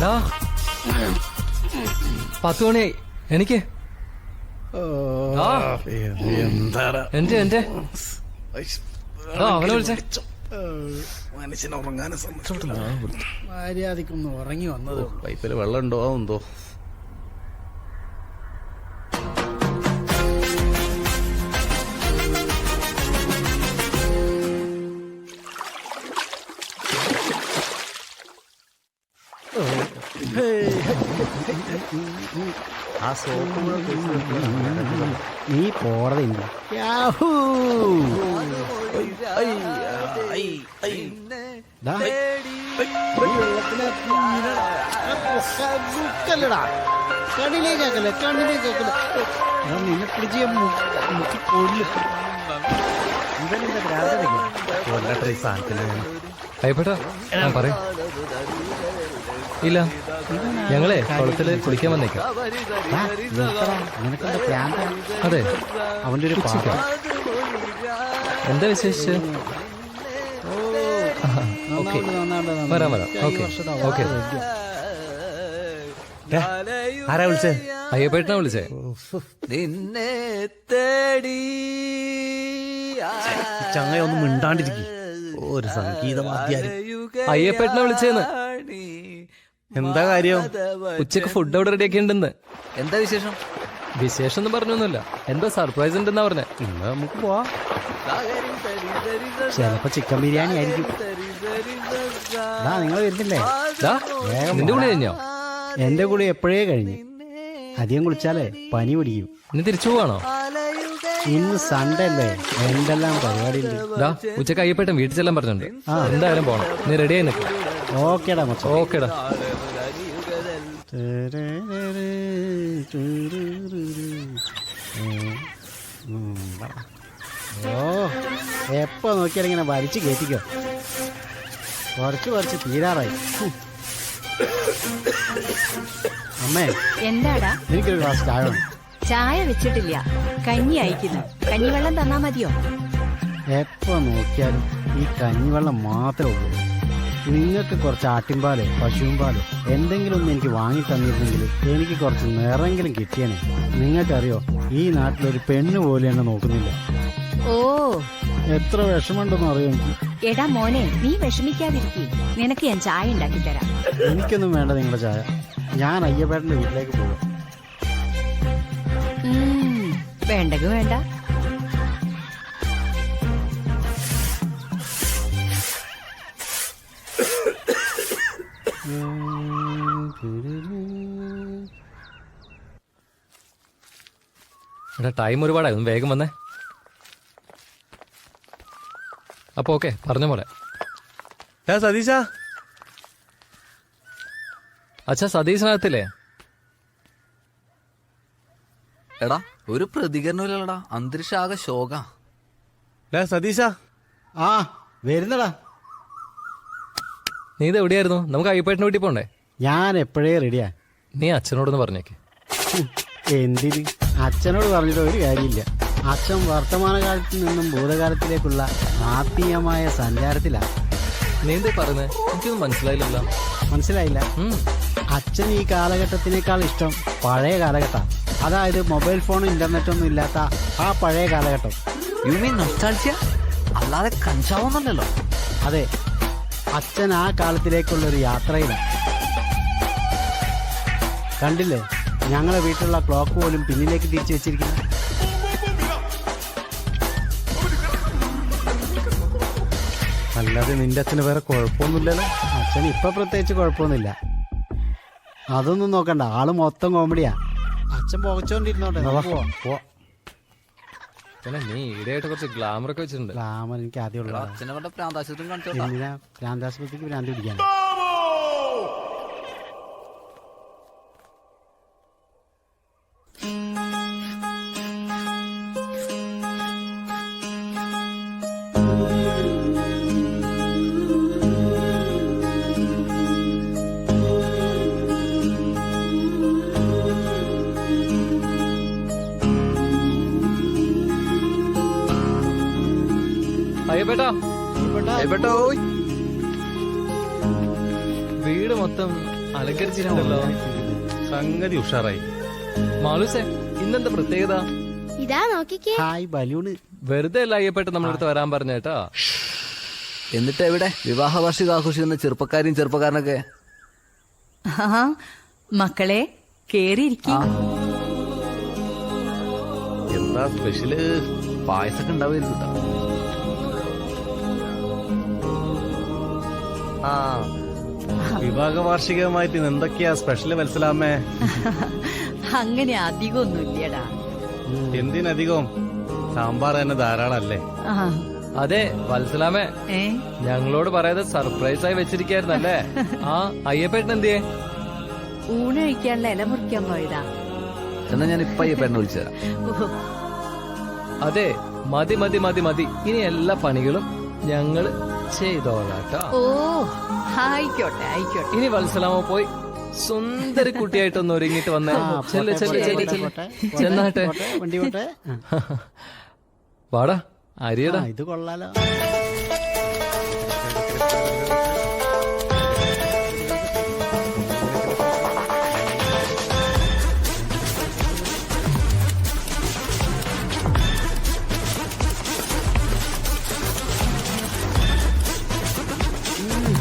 ഡാ, 10 മണിയായി. എനിക്ക് എന്റെ അവനെ വിളിച്ചേ. മനുഷ്യനെ ഉറങ്ങാനും സമ്മതിച്ചിട്ടില്ല. മര്യാദക്കൊന്ന് ഉറങ്ങി വന്നത്. പൈപ്പിൽ വെള്ളം ഉണ്ടോ എന്തോ. ആ സോപ്പ് നീ പോറതില്ല. കണ്ണിലേക്കാക്കല്ലേ, കണ്ണിലേക്കാക്കല്ലേ. നിന്നെ പിടിച്ച് മുക്കി കൊല്ലും. ഇവനെന്താ പ്രാർത്ഥന? ഈ സാധനത്തിന് അയ്യപ്പെട്ടാ പറയും. ഇല്ല, ഞങ്ങളെ കുളത്തില് കുളിക്കാൻ വന്നേക്കാം. നിനക്കെന്താ പ്രാന്ത? അതെ, അവന്റെ ഒരു പാപ്പ. എന്താ വിശേഷിച്ച്? ഓക്കെ, വരാം. Okay okay. ആരാ വിളിച്ചേ? അയ്യപ്പേട്ടനാ വിളിച്ചേ. നിന്നെ തേടി ചങ്ങ ഒന്നും മിണ്ടാണ്ടിരിക്കും. ഒരു സംഗീതവാദ്യാര്. അയ്യപ്പേട്ടനാ വിളിച്ചേന്ന്. എന്താ കാര്യം? ഉച്ചക്ക് ഫുഡ് ഓർഡർ റെഡിയാക്കി ഉണ്ടെന്ന്. എന്താ വിശേഷം? വിശേഷം ഒന്നും പറഞ്ഞൊന്നുമില്ല, എന്തോ സർപ്രൈസ് ഉണ്ടെന്നാ പറഞ്ഞേ. ഇന്ന് നമുക്ക് പോവാം. ചിലപ്പോ ചിക്കൻ ബിരിയാണി ആയിരിക്കും. നിങ്ങൾ വരുന്നില്ലേ? നിന്റെ കൂടെ കഴിഞ്ഞോ? എന്റെ കൂടെ എപ്പോഴേ കഴിഞ്ഞു. അധികം കുളിച്ചാലേ പനി പിടിക്കും. ഇനി തിരിച്ചു പോവാണോ? ഇന്ന് സൺഡേ അല്ലേ, എന്തെല്ലാം പരിപാടിയുണ്ട്. ഉച്ചക്ക് അയ്യപ്പേട്ടൻ വീട്ടിൽ ചെല്ലാൻ പറഞ്ഞിട്ടുണ്ട്. എന്തായാലും പോണം. നീ റെഡി ആയി നിൽക്കും. ഓക്കേടാ മച്ചാ. ഓക്കേടാ. ഓ എപ്പോ നോക്കിയാലും ഇങ്ങനെ വലിച്ചു കയറ്റിക്കോ. കുറച്ച് തീരാറായി. അമ്മേ എന്താടാ? എനിക്കൊരു ഗ്ലാസ് ചായ വേണം. ചായ വെച്ചിട്ടില്ല, കഞ്ഞി അയക്കുന്നു. കഞ്ഞിവെള്ളം തന്നാ മതിയോ? എപ്പോ നോക്കിയാലും ഈ കഞ്ഞിവെള്ളം മാത്രമേ ഉള്ളൂ. നിങ്ങൾക്ക് കുറച്ച് ആട്ടിൻപാലോ പശുവിൻപാലോ എന്തെങ്കിലും ഒന്ന് എനിക്ക് വാങ്ങി തന്നിരുന്നെങ്കിൽ എനിക്ക് കുറച്ച് നിറെങ്കിലും കിട്ടിയേനെ. നിങ്ങൾക്കറിയോ, ഈ നാട്ടിലൊരു പെണ്ണ് പോലെ എന്നെ നോക്കുന്നില്ല. ഓ, എത്ര വിഷമമുണ്ടെന്ന് അറിയോ എനിക്ക്. എടാ മോനെ, നീ വിഷമിക്കാതിരിക്കും. നിനക്ക് ഞാൻ ചായ ഉണ്ടാക്കി തരാം. എനിക്കൊന്നും വേണ്ട നിങ്ങളുടെ ചായ. ഞാൻ അയ്യപ്പേട്ടന്റെ വീട്ടിലേക്ക് പോവാം. വേണ്ടെങ്കിൽ വേണ്ട. എടാ ടൈം ഒരുപാടായി, ഒന്ന് വേഗം വന്നേ. അപ്പൊ ഓക്കെ, പറഞ്ഞ പോലെ. സതീശ, അച്ഛാ സതീശനകത്തില്ലേ? എടാ ഒരു പ്രതികരണമില്ലടാ, അന്തരീക്ഷം ആകെ ശോക. സതീശ. ആ വരുന്നടാ. നീ ഇത് എവിടെയായിരുന്നു? നമുക്ക് അയ്യപ്പേട്ടന് വീട്ടിൽ പോണ്ടേ? ഞാൻ എപ്പോഴേ റെഡിയാ. നീ അച്ഛനോടൊന്ന് പറഞ്ഞേക്ക്. എന്തിന്? അച്ഛനോട് പറഞ്ഞിട്ട് ഒരു കാര്യമില്ല. അച്ഛൻ വർത്തമാനകാലത്തിൽ നിന്നും ഭൂതകാലത്തിലേക്കുള്ള ആത്മീയമായ സഞ്ചാരത്തിലാണ്. നീ എന്താ പറയുന്നത്? എനിക്കൊന്നും മനസ്സിലായില്ലല്ലോ. മനസ്സിലായില്ല? അച്ഛൻ ഈ കാലഘട്ടത്തിനേക്കാൾ ഇഷ്ടം പഴയ കാലഘട്ടം. അതായത് മൊബൈൽ ഫോണും ഇന്റർനെറ്റൊന്നും ഇല്ലാത്ത ആ പഴയ കാലഘട്ടം. You mean nostalgia? അല്ലാതെ കഞ്ചാവൊന്നുമല്ലല്ലോ. അതെ, അച്ഛൻ ആ കാലത്തിലേക്കുള്ളൊരു യാത്രയിലാണ്. കണ്ടില്ലേ, ഞങ്ങളെ വീട്ടിലുള്ള ക്ലോക്ക് പോലും പിന്നിലേക്ക് തിരിച്ചു വെച്ചിരിക്കുന്നു. അല്ലാതെ നിന്റെ അച്ഛന് വേറെ കുഴപ്പമൊന്നുമില്ലല്ലോ. അച്ഛൻ ഇപ്പൊ പ്രത്യേകിച്ച് കുഴപ്പമൊന്നുമില്ല. അതൊന്നും നോക്കണ്ട, ആള് മൊത്തം കോമഡിയാ. അച്ഛൻ പുകച്ചോണ്ടിരുന്നോട്ടെ. പിന്നെ നീ ഈടെയായിട്ട് കുറച്ച് ഗ്ലാമർ ഒക്കെ വെച്ചിട്ടുണ്ട്. ഗ്ലാമർ എനിക്ക് ആദ്യമുള്ള. അച്ഛനെ കൊണ്ട് പ്രാന്താശുപത്രി കാണിച്ചോ. എന്തിനാ ഭ്രാന്താശുപത്രിക്ക് ഭ്രാന്തി പിടിക്കാൻ? അയ്യപ്പേട്ടാ, അയ്യപ്പേട്ടാ, ഓയ്. വീട് മൊത്തം അലങ്കരിച്ചിട്ടുണ്ടല്ലോ. സംഗതി ഉഷാറായി. മാളൂസേ, ഇന്നെന്താ പ്രത്യേകത? ഇതാ നോക്കിക്കേ. Hi balloon. വെറുതെ അല്ല അയ്യപ്പേട്ട നമ്മളടുത്ത് വരാൻ പറഞ്ഞേട്ടാ. എന്നിട്ട് എവിടെ വിവാഹ വാർഷികം ആഘോഷിക്കുന്ന ചെറുപ്പക്കാരനൊക്കെ? മക്കളെ കേറിയിരിക്കും. എന്താ സ്പെഷ്യല്? പായസൊക്കെ ഉണ്ടാവുമായിരിക്കും കേട്ടോ. ആ, വിവാഹ വാർഷികമായിട്ട് ഇന്ന് എന്തൊക്കെയാ സ്പെഷ്യല് മനസ്സിലാമേ? അങ്ങനെ അധികമൊന്നുമില്ലടാ. എന്തിനധികം? സാമ്പാർ തന്നെ ധാരാളല്ലേ? അതെ വത്സലാമേ, ഞങ്ങളോട് പറയാതെ സർപ്രൈസ് ആയി വെച്ചിരിക്കായിരുന്നല്ലേ? ആ അയ്യപ്പേട്ടൻ എന്തിയേ? ഊണ് കഴിക്കാനുള്ള ഇല മുറിക്കാൻ പോയതാ. എന്നാ ഞാൻ ഇപ്പൊ അയ്യപ്പേട്ടനെ വിളിച്ചുതരാം. അതെ, മതി മതി മതി മതി. ഇനി എല്ലാ പണികളും ഞങ്ങള് ചെയ്തോളാട്ടോ. ഓ ആയിക്കോട്ടെ ആയിക്കോട്ടെ. ഇനി വത്സലാമ പോയി സുന്ദരി കുട്ടിയായിട്ടൊന്ന് ഒരുങ്ങിട്ട് വന്നേ. ചെന്നാട്ടെ. വണ്ടി പോട്ടെ. വാടാ അരിയടാ. ഇത് കൊള്ളാലോ.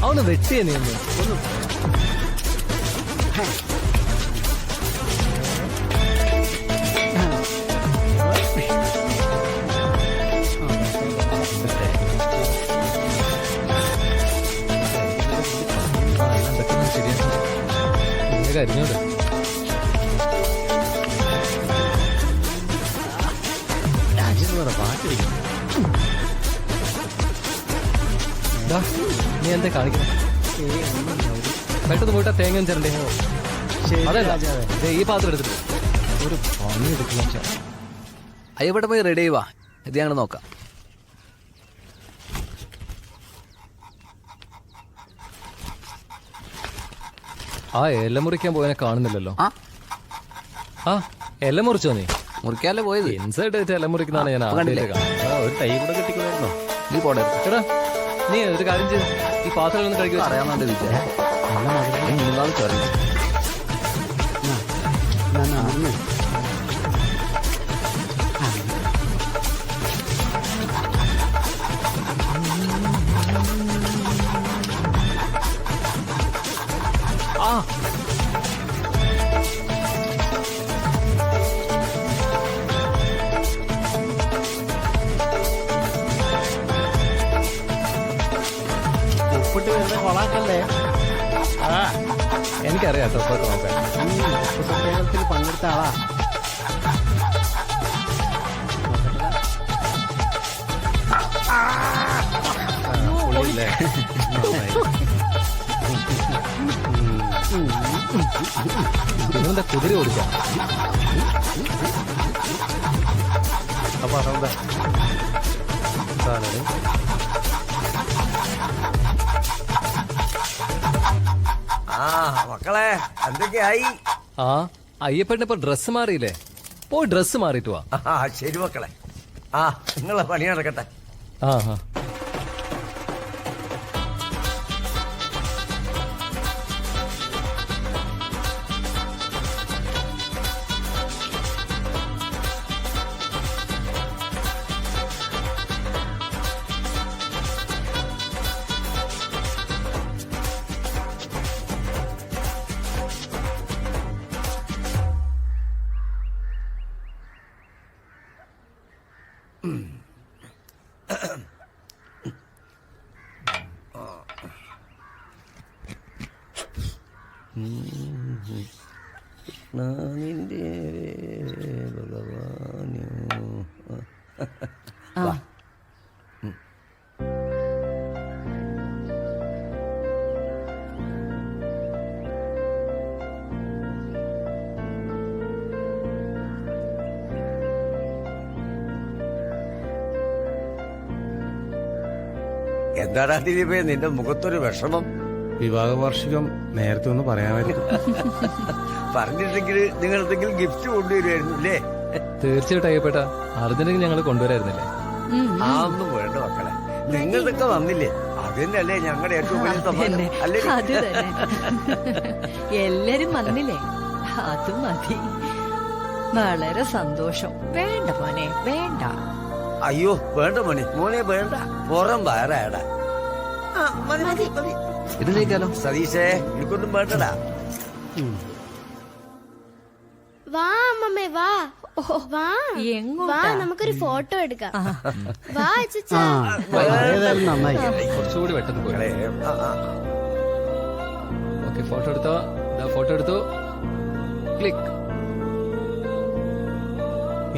അവന്ന് വെട്ടിയേ നീ ഒന്ന്. കരിഞ്ഞോട് നീ എന്താ കാണിക്കണം? പെട്ടെന്ന് പോയിട്ടാ തേങ്ങ ചേരണ്ടേ? ശരി അതല്ല രാജാവേ. ദേ ഈ പാത്രം എടുത്തിട്ട് ഒരു പണി എടുക്കില്ല. അയ്യവിടെ പോയി റെഡി ആയി വാ, ഇത് ഞങ്ങൾ നോക്കാം. ആ ഇല മുറിക്കാൻ പോയതിനെ കാണുന്നില്ലല്ലോ. ആ ആ ഇല മുറിച്ചോ നീ? മുറിക്കാല്ലേ പോയത്? ഇൻസൈഡ് ആയിട്ട് ഇല മുറിക്കുന്നതാണ് ഞാൻ ഇപ്പൊ കണ്ടില്ലേ? ആദ്യമായിട്ട് കാണുന്നത്. ഒരു തൈ കൂടെ കിട്ടിക്കോളായിരുന്നോ? നീ പോടെ. എടാ നീ ഒരു കാര്യം ചെയ്ത് ഈ പാത്രം ഒന്ന് കഴുകി വെച്ചോ. അറിയാവുന്നുണ്ട് വിചാരം. നല്ല മധുരം. ചൊല്ലി ഞാൻ അറിഞ്ഞു. ആ ഉപ്പിട്ട് വെറുതെ കൊളാക്കല്ലേ. എനിക്കറിയാം കേട്ടോ ഇപ്പൊ നോക്കാൻ. ഉപ്പ് സത്യാഗ്രഹത്തിൽ പങ്കെടുത്ത ആളാ. പുള്ളിയില്ലേ? നന്നായി. നിങ്ങളെന്താ കുതിര ഓടിക്കാം? അപ്പൊ അതെന്താ സാധനം? ആ മക്കളെ എന്തൊക്കെയായി? ആ അയ്യപ്പന്റെ ഇപ്പൊ ഡ്രസ്സ് മാറിയില്ലേ? പോയി ഡ്രസ്സ് മാറിയിട്ട് വാ. ആ ശരി മക്കളെ. ആ നിങ്ങളെ പണി നടക്കട്ടെ. ആ ആ നിന്റെ ഭഗവാനോ. വാ. എന്താടാ ദിലീപേ നിന്റെ മുഖത്തൊരു വിഷമം? വിവാഹ വാർഷികം നേരത്തെ ഒന്ന് പറയാമായിരുന്നു. പറഞ്ഞിട്ടെങ്കിൽ നിങ്ങൾ എന്തെങ്കിലും ഗിഫ്റ്റ് കൊണ്ടുവരുമായിരുന്നു അല്ലേ? തീർച്ചയായിട്ടും അയ്യപ്പേട്ട അർജന്റീന ഞങ്ങൾ കൊണ്ടുവരായിരുന്നില്ലേ? ആ ഒന്നും വേണ്ട മക്കളെ, നിങ്ങളിതൊക്കെ വന്നില്ലേ അത് തന്നെയല്ലേ ഞങ്ങളുടെ ഏറ്റവും വലിയ സമ്മാനം അല്ലേ? അത് തന്നെ. എല്ലാരും വന്നില്ലേ, അത് മതി. വളരെ സന്തോഷം. വേണ്ട മോനെ വേണ്ട. അയ്യോ വേണ്ട മോനെ വേണ്ട, പുറം വയറാടാ. ഇത് നീക്കാലോ. സതീശേ എനിക്കൊന്നും വേണ്ടടാ. വാ അമ്മമ്മേ വാ. വാ വാ നമുക്കൊരു ഫോട്ടോ എടുക്കാം. വാ അച്ഛാ. ഏതായാലും നന്നായി. കുറച്ചുകൂടി പെട്ടെന്ന് പോയി. മക്കളെ, ഓക്കെ ഫോട്ടോ എടുത്തോ. ഫോട്ടോ എടുത്തു. ക്ലിക്ക്.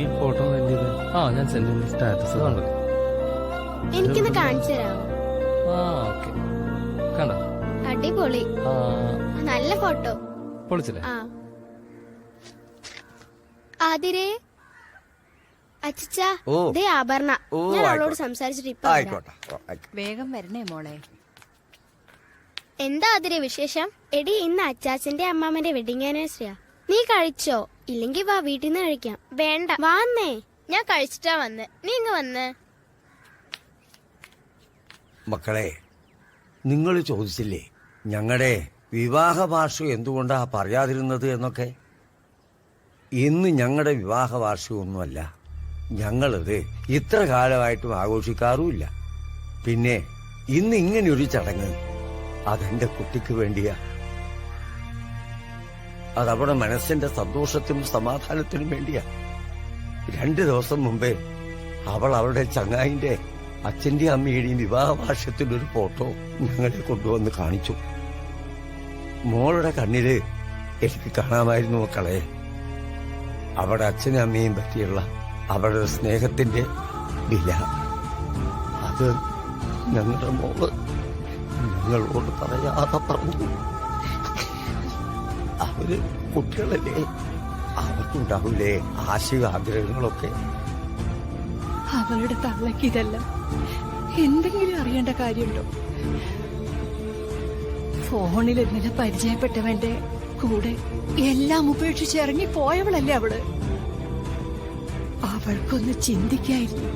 ഈ ഫോട്ടോ വലിയത് ആ ഞാൻ സെൻഡ് ചെയ്യുന്നു. സ്റ്റാറ്റസ് കണ്ടു. എനിക്കൊന്ന് കാണിച്ചു തരാമോ? ആ ഓക്കെ കണ്ട. അടിപൊളി, ആ നല്ല ഫോട്ടോ. പൊളിച്ചില്ലേ? ആ ആതിരേ അച്ഛാ, ഓ. ദേ ആഭരണ. ഓ, ഞാൻ അവളോട് ആയിക്കോട്ടെ. സംസാരിച്ചിട്ട് ഇപ്പൊ വരാം. ആയിക്കോട്ടെ. വേഗം വരണേ മോളെ. എന്താ ആതിരേ വിശേഷം? എടി ഇന്ന് അച്ചാച്ചന്റെ അമ്മാമ്മന്റെ വെഡിങ് ആനിവേഴ്സറിയാ. നീ കഴിച്ചോ? ഇല്ലെങ്കി വാ വീട്ടിൽ നിന്ന് കഴിക്കാം. വേണ്ട വാന്നേ, ഞാൻ കഴിച്ചിട്ടാ വന്ന്. നീ ഇങ്ങ് വന്ന്. മക്കളെ, നിങ്ങൾ ചോദിച്ചില്ലേ ഞങ്ങളുടെ വിവാഹ വാർഷികം എന്തുകൊണ്ടാ പറയാതിരുന്നത് എന്നൊക്കെ? ഇന്ന് ഞങ്ങളുടെ വിവാഹ വാർഷികമൊന്നുമല്ല. ഞങ്ങളിത് ഇത്ര കാലമായിട്ടും ആഘോഷിക്കാറുമില്ല. പിന്നെ ഇന്ന് ഇങ്ങനെയൊരു ചടങ്ങ് അതെന്റെ കുട്ടിക്ക് വേണ്ടിയാ. അതവിടെ മനസ്സിന്റെ സന്തോഷത്തിനും സമാധാനത്തിനും വേണ്ടിയാ. 2 ദിവസം മുമ്പേ അവൾ അവളുടെ ചങ്ങായിന്റെ അച്ഛന്റെയും അമ്മയുടെയും വിവാഹ വാർഷികത്തിന്റെ ഒരു ഫോട്ടോ ഞങ്ങളെ കൊണ്ടുവന്ന് കാണിച്ചു. മോളുടെ കണ്ണില് എനിക്ക് കാണാമായിരുന്നു മക്കളെ, അവിടെ അച്ഛനും അമ്മയും പറ്റിയുള്ള അവരുടെ സ്നേഹത്തിന്റെ വില. അത് ഞങ്ങളുടെ മോള് ഞങ്ങളോട് പറയാതെ പറഞ്ഞു. അവര് കുട്ടികളല്ലേ, അവർക്കുണ്ടാവില്ലേ ആശയ ആഗ്രഹങ്ങളൊക്കെ. അവളുടെ തള്ളക്ക് ഇതെല്ലാം എന്തെങ്കിലും അറിയേണ്ട കാര്യമുണ്ടോ? ഫോണിൽ ഇന്നലെ പരിചയപ്പെട്ടവന്റെ കൂടെ എല്ലാം ഉപേക്ഷിച്ച് ഇറങ്ങി പോയവളല്ലേ അവള്. അവൾക്കൊന്ന് ചിന്തിക്കായിരുന്നു.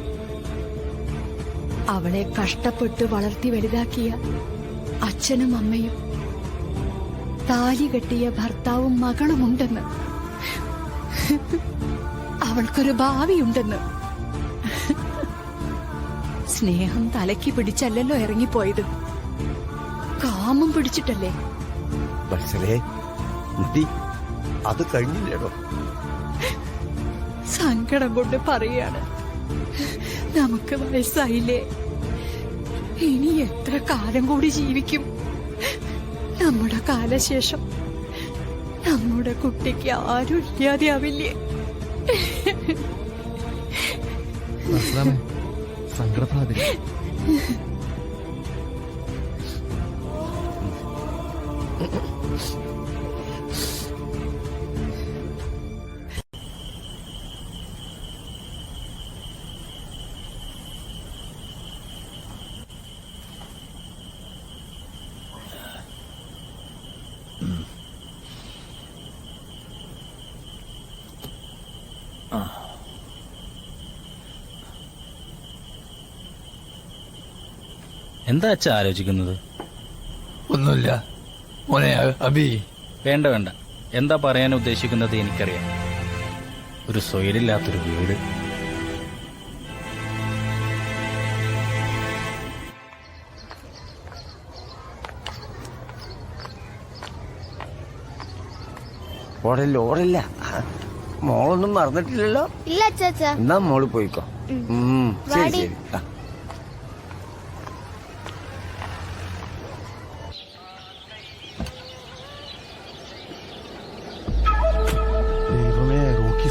അവളെ കഷ്ടപ്പെട്ട് വളർത്തി വലുതാക്കിയ അച്ഛനും അമ്മയും താലി കെട്ടിയ ഭർത്താവും മകളുമുണ്ടെന്ന്, അവൾക്കൊരു ഭാവിയുണ്ടെന്ന്. സ്നേഹം തലയ്ക്ക് പിടിച്ചല്ലല്ലോ ഇറങ്ങിപ്പോയത്, കാമം പിടിച്ചിട്ടല്ലേ. മനസ്സിലേ മതി, അത് കഴിഞ്ഞില്ലേടോ. സങ്കടം കൊണ്ട് പറയാണ്, നമുക്ക് വയസ്സായില്ലേ, ഇനി എത്ര കാലം കൂടി ജീവിക്കും? നമ്മുടെ കാലശേഷം നമ്മുടെ കുട്ടിക്ക് ആരും ഇല്ലാതെയാവില്ലേ? സങ്കടപ്പെടാതെ. എന്താ അച്ഛാ ആലോചിക്കുന്നത്? ഒന്നുമില്ല മോനെ അബി. വേണ്ട വേണ്ട, എന്താ പറയാൻ ഉദ്ദേശിക്കുന്നത് എനിക്കറിയാം. ഒരു സ്വൈരില്ലാത്തൊരു വീട്. ഓടല്ല, മോളൊന്നും മറന്നിട്ടില്ലല്ലോ. ഇല്ല അച്ചാച്ച. എന്നാ മോള് പോയിക്കോ. ശരി ശരി.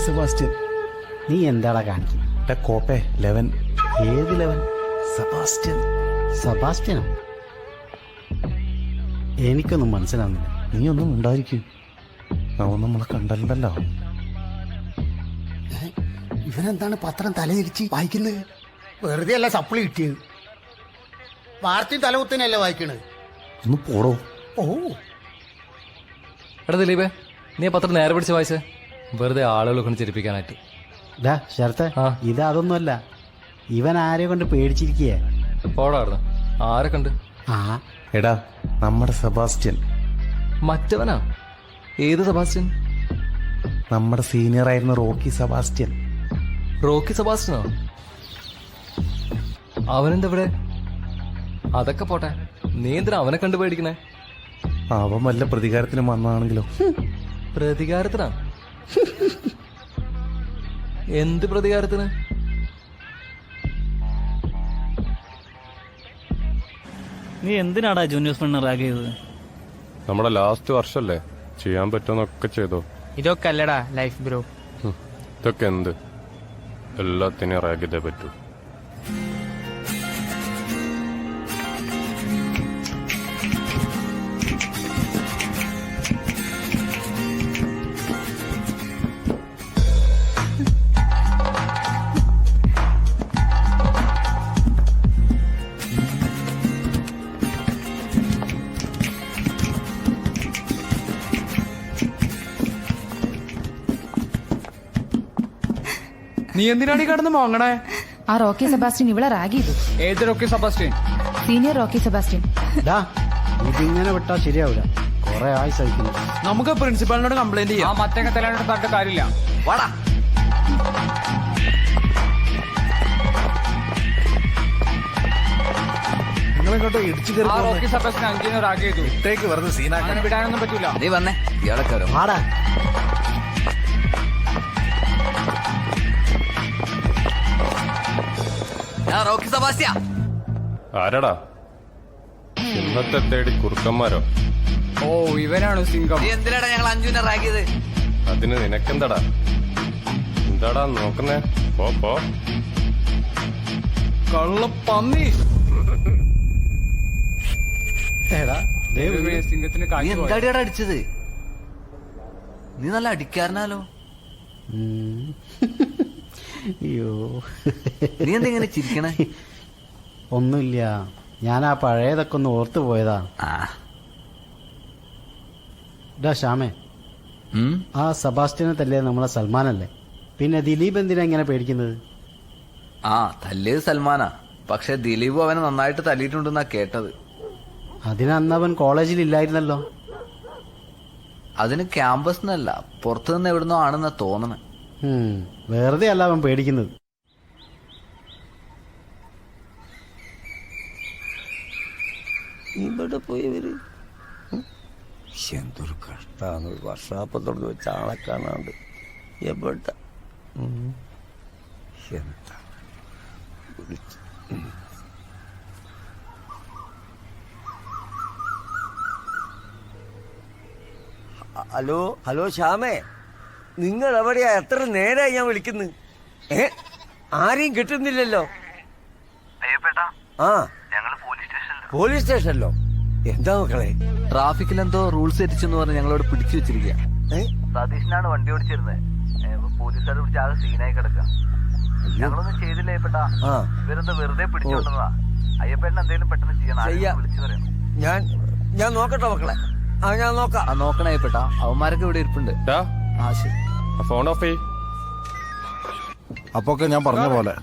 സെബാസ്റ്റ്യൻ, നീ എന്താടാ കാണിക്കുന്നത്? കോപ്പേ 11. ഏത് 11? സെബാസ്റ്റ്യൻ. സെബാസ്റ്റ്യനോ? എനിക്കൊന്നും മനസ്സിലാവുന്നില്ല. നീ ഒന്നും ഉണ്ടായിരിക്കും, അവൻ നമ്മളെ കണ്ടല്ലോ. ഇവനെന്താണ് പത്രം തലതിരിച്ച് വായിക്കുന്നത്? വെറുതെ അല്ല സപ്ലി കിട്ടിയത്, വാർത്തയും തലകുത്തനല്ലേ വായിക്കണത്. ഒന്ന് പോടോ. ഓ എടാ ദിലീപേ, നീ പത്രം നേരെ പിടിച്ച് വായിച്ചേ, വെറുതെ ആളുകളെ കൊണ്ട് ചിരിപ്പിക്കാനായിട്ട്. ശരത്തെ, ഇത് അതൊന്നുമല്ല. ഇവൻ ആരെ കൊണ്ട് പേടിച്ചിരിക്കേ. പോടാർന്ന്. ആരെ കണ്ട്? എടാ, നമ്മുടെ സെബാസ്റ്റ്യൻ. മറ്റവനാ? ഏത് സെബാസ്റ്റ്യൻ? നമ്മുടെ സീനിയർ ആയിരുന്ന റോക്കി സെബാസ്റ്റ്യൻ. റോക്കി സെബാസ്റ്റ്യനോ? അവനെന്തെവിടെ? അതൊക്കെ പോട്ടെ, നീ എന്തിനാ അവനെ കണ്ടു പേടിക്കണേ? അവൻ വല്ല പ്രതികാരത്തിനും വന്നാണെങ്കിലോ? പ്രതികാരത്തിനാ? എന്ത് പ്രതികാരത്തിന്? നീ എന്തിനാടാ ജൂനിയേഴ്സ് പെണ്ണ റാഗ് ചെയ്തത്? നമ്മുടെ ലാസ്റ്റ് വർഷല്ലേ, ചെയ്യാൻ പറ്റുന്നൊക്കെ ചെയ്തോ. ഇതൊക്കെ അല്ലടാ ലൈഫ് ബ്രോ. ഇതൊക്കെ എന്ത്? എല്ലാത്തിനെയും റാഗ് ചെയ്തേ പറ്റൂ. നീ എന്തിനാണ് കിടന്ന് മോങ്ങണേ? ആ റോക്കി സെബാസ്റ്റ്യൻ ഇവിടെ റാഗ് ചെയ്തു. ഏത് Rocky Sebastian? Senior Rocky Sebastian. ഇതിങ്ങനെ വിട്ടാ ശരിയാവില്ല, കൊറേ ആയി സഹിക്കുന്നു. നമുക്ക് പ്രിൻസിപ്പാളിനോട് കംപ്ലൈന്റ് ചെയ്യാം. ആ മറ്റേ തലയോട് തട്ട് കാര്യമില്ല. വാടാ. നിങ്ങളെങ്ങോട്ടോ ഇടിച്ചു കയറി. ആ റോക്കി സെബാസ്റ്റ്യൻ അഞ്ചിനെ റാഗ് ചെയ്തു. ഇട്ടേക്ക് വെറുതെ സീനാക്കാൻ വിടാനൊന്നും പറ്റൂല. നീ വന്നേ, ഇയാളൊക്കെ വരും. ആടാ. റോക്കി സെബാസ്റ്റ്യ. ആരടാ? സിംഹത്തെ തേടി കുറുക്കന്മാരോ? ഓ, ഇവനാണ് സിംഗം. നീ എന്തിനാടാ ഞങ്ങൾ അഞ്ജുവിനെ റാഗ് ചെയ്ത്? അതിന് നിനക്കെന്താടാ? എന്താടാ നോക്കുന്നേ? പോ. കള്ളപ്പന്നി. നീ എന്താടിയാടാ അടിച്ചത്? നീ നല്ല അടിക്കാരനാലോ. അയ്യോ, നീ എന്തെങ്ങനെ ചിരിക്കണേ? ഒന്നുമില്ല, ഞാൻ ആ പഴയതൊക്കെ ഒന്ന് ഓർത്തു പോയതാ. ഡാ ശ്യാമേ, ആ സെബാസ്റ്റ്യനെ തല്ലിയത് നമ്മളെ സൽമാനല്ലേ? പിന്നെ ദിലീപ് എന്തിനാ ഇങ്ങനെ പേടിക്കുന്നത്? ആ, തല്ലിയത് സൽമാനാ. പക്ഷെ ദിലീപ് അവനെ നന്നായിട്ട് തല്ലിയിട്ടുണ്ടെന്നാ കേട്ടത്. അതിനന്ന് അവൻ കോളേജിൽ ഇല്ലായിരുന്നല്ലോ. അതിന് ക്യാമ്പസ് നിന്നല്ല, പുറത്തുനിന്ന് എവിടുന്നോ ആണെന്നാ തോന്നണേ. വെറുതെ അല്ല അവൻ പേടിക്കുന്നത്. ഇവിടെ പോയവര് എന്തൊരു കഷ്ടാണ്. ഒരു വർഷാപ്പ് തുറന്ന് വെച്ച ആളെ കാണാണ്ട് എവിടെ എന്താ. ഹലോ ഹലോ ശ്യാമേ, നിങ്ങൾ എവിടെയാ? എത്ര നേരമായി ഞാൻ വിളിക്കുന്നു. ആരെയും കിട്ടുന്നില്ലല്ലോ. ആ, പോലീസ് സ്റ്റേഷനിലോ? എന്താ മക്കളെ? ട്രാഫിക്കിലെന്തോ റൂൾസ് തെറ്റിച്ചെന്ന് പറഞ്ഞ് ഞങ്ങളോട് പിടിച്ചു വെച്ചിരിക്കുക. സതീഷിനാണ് വണ്ടി ഓടിച്ചിരുന്നത്. പോലീസുകാർ പിടിച്ച് ആകെ സീനായി കിടക്കുക. ഞങ്ങളൊന്നും ചെയ്തില്ല അയ്യപ്പേട്ടാ. ഇവരെന്താ വെറുതെ പിടിച്ചോണ്ടുന്നതാ. അയ്യപ്പേട്ടൻ എന്തെങ്കിലും പെട്ടെന്ന് ചെയ്യണം, വിളിച്ചു പറയാം. ഞാൻ നോക്കട്ടെ മക്കളെ. ഞാൻ നോക്കാം. നോക്കണേ അയ്യപ്പേട്ടാ, അവന്മാരൊക്കെ ഇവിടെ ഇരിപ്പുണ്ട്. ഫോൺ ഓഫ് ചെയ്. അപ്പൊക്കെ ഞാൻ പറഞ്ഞ പോലെ.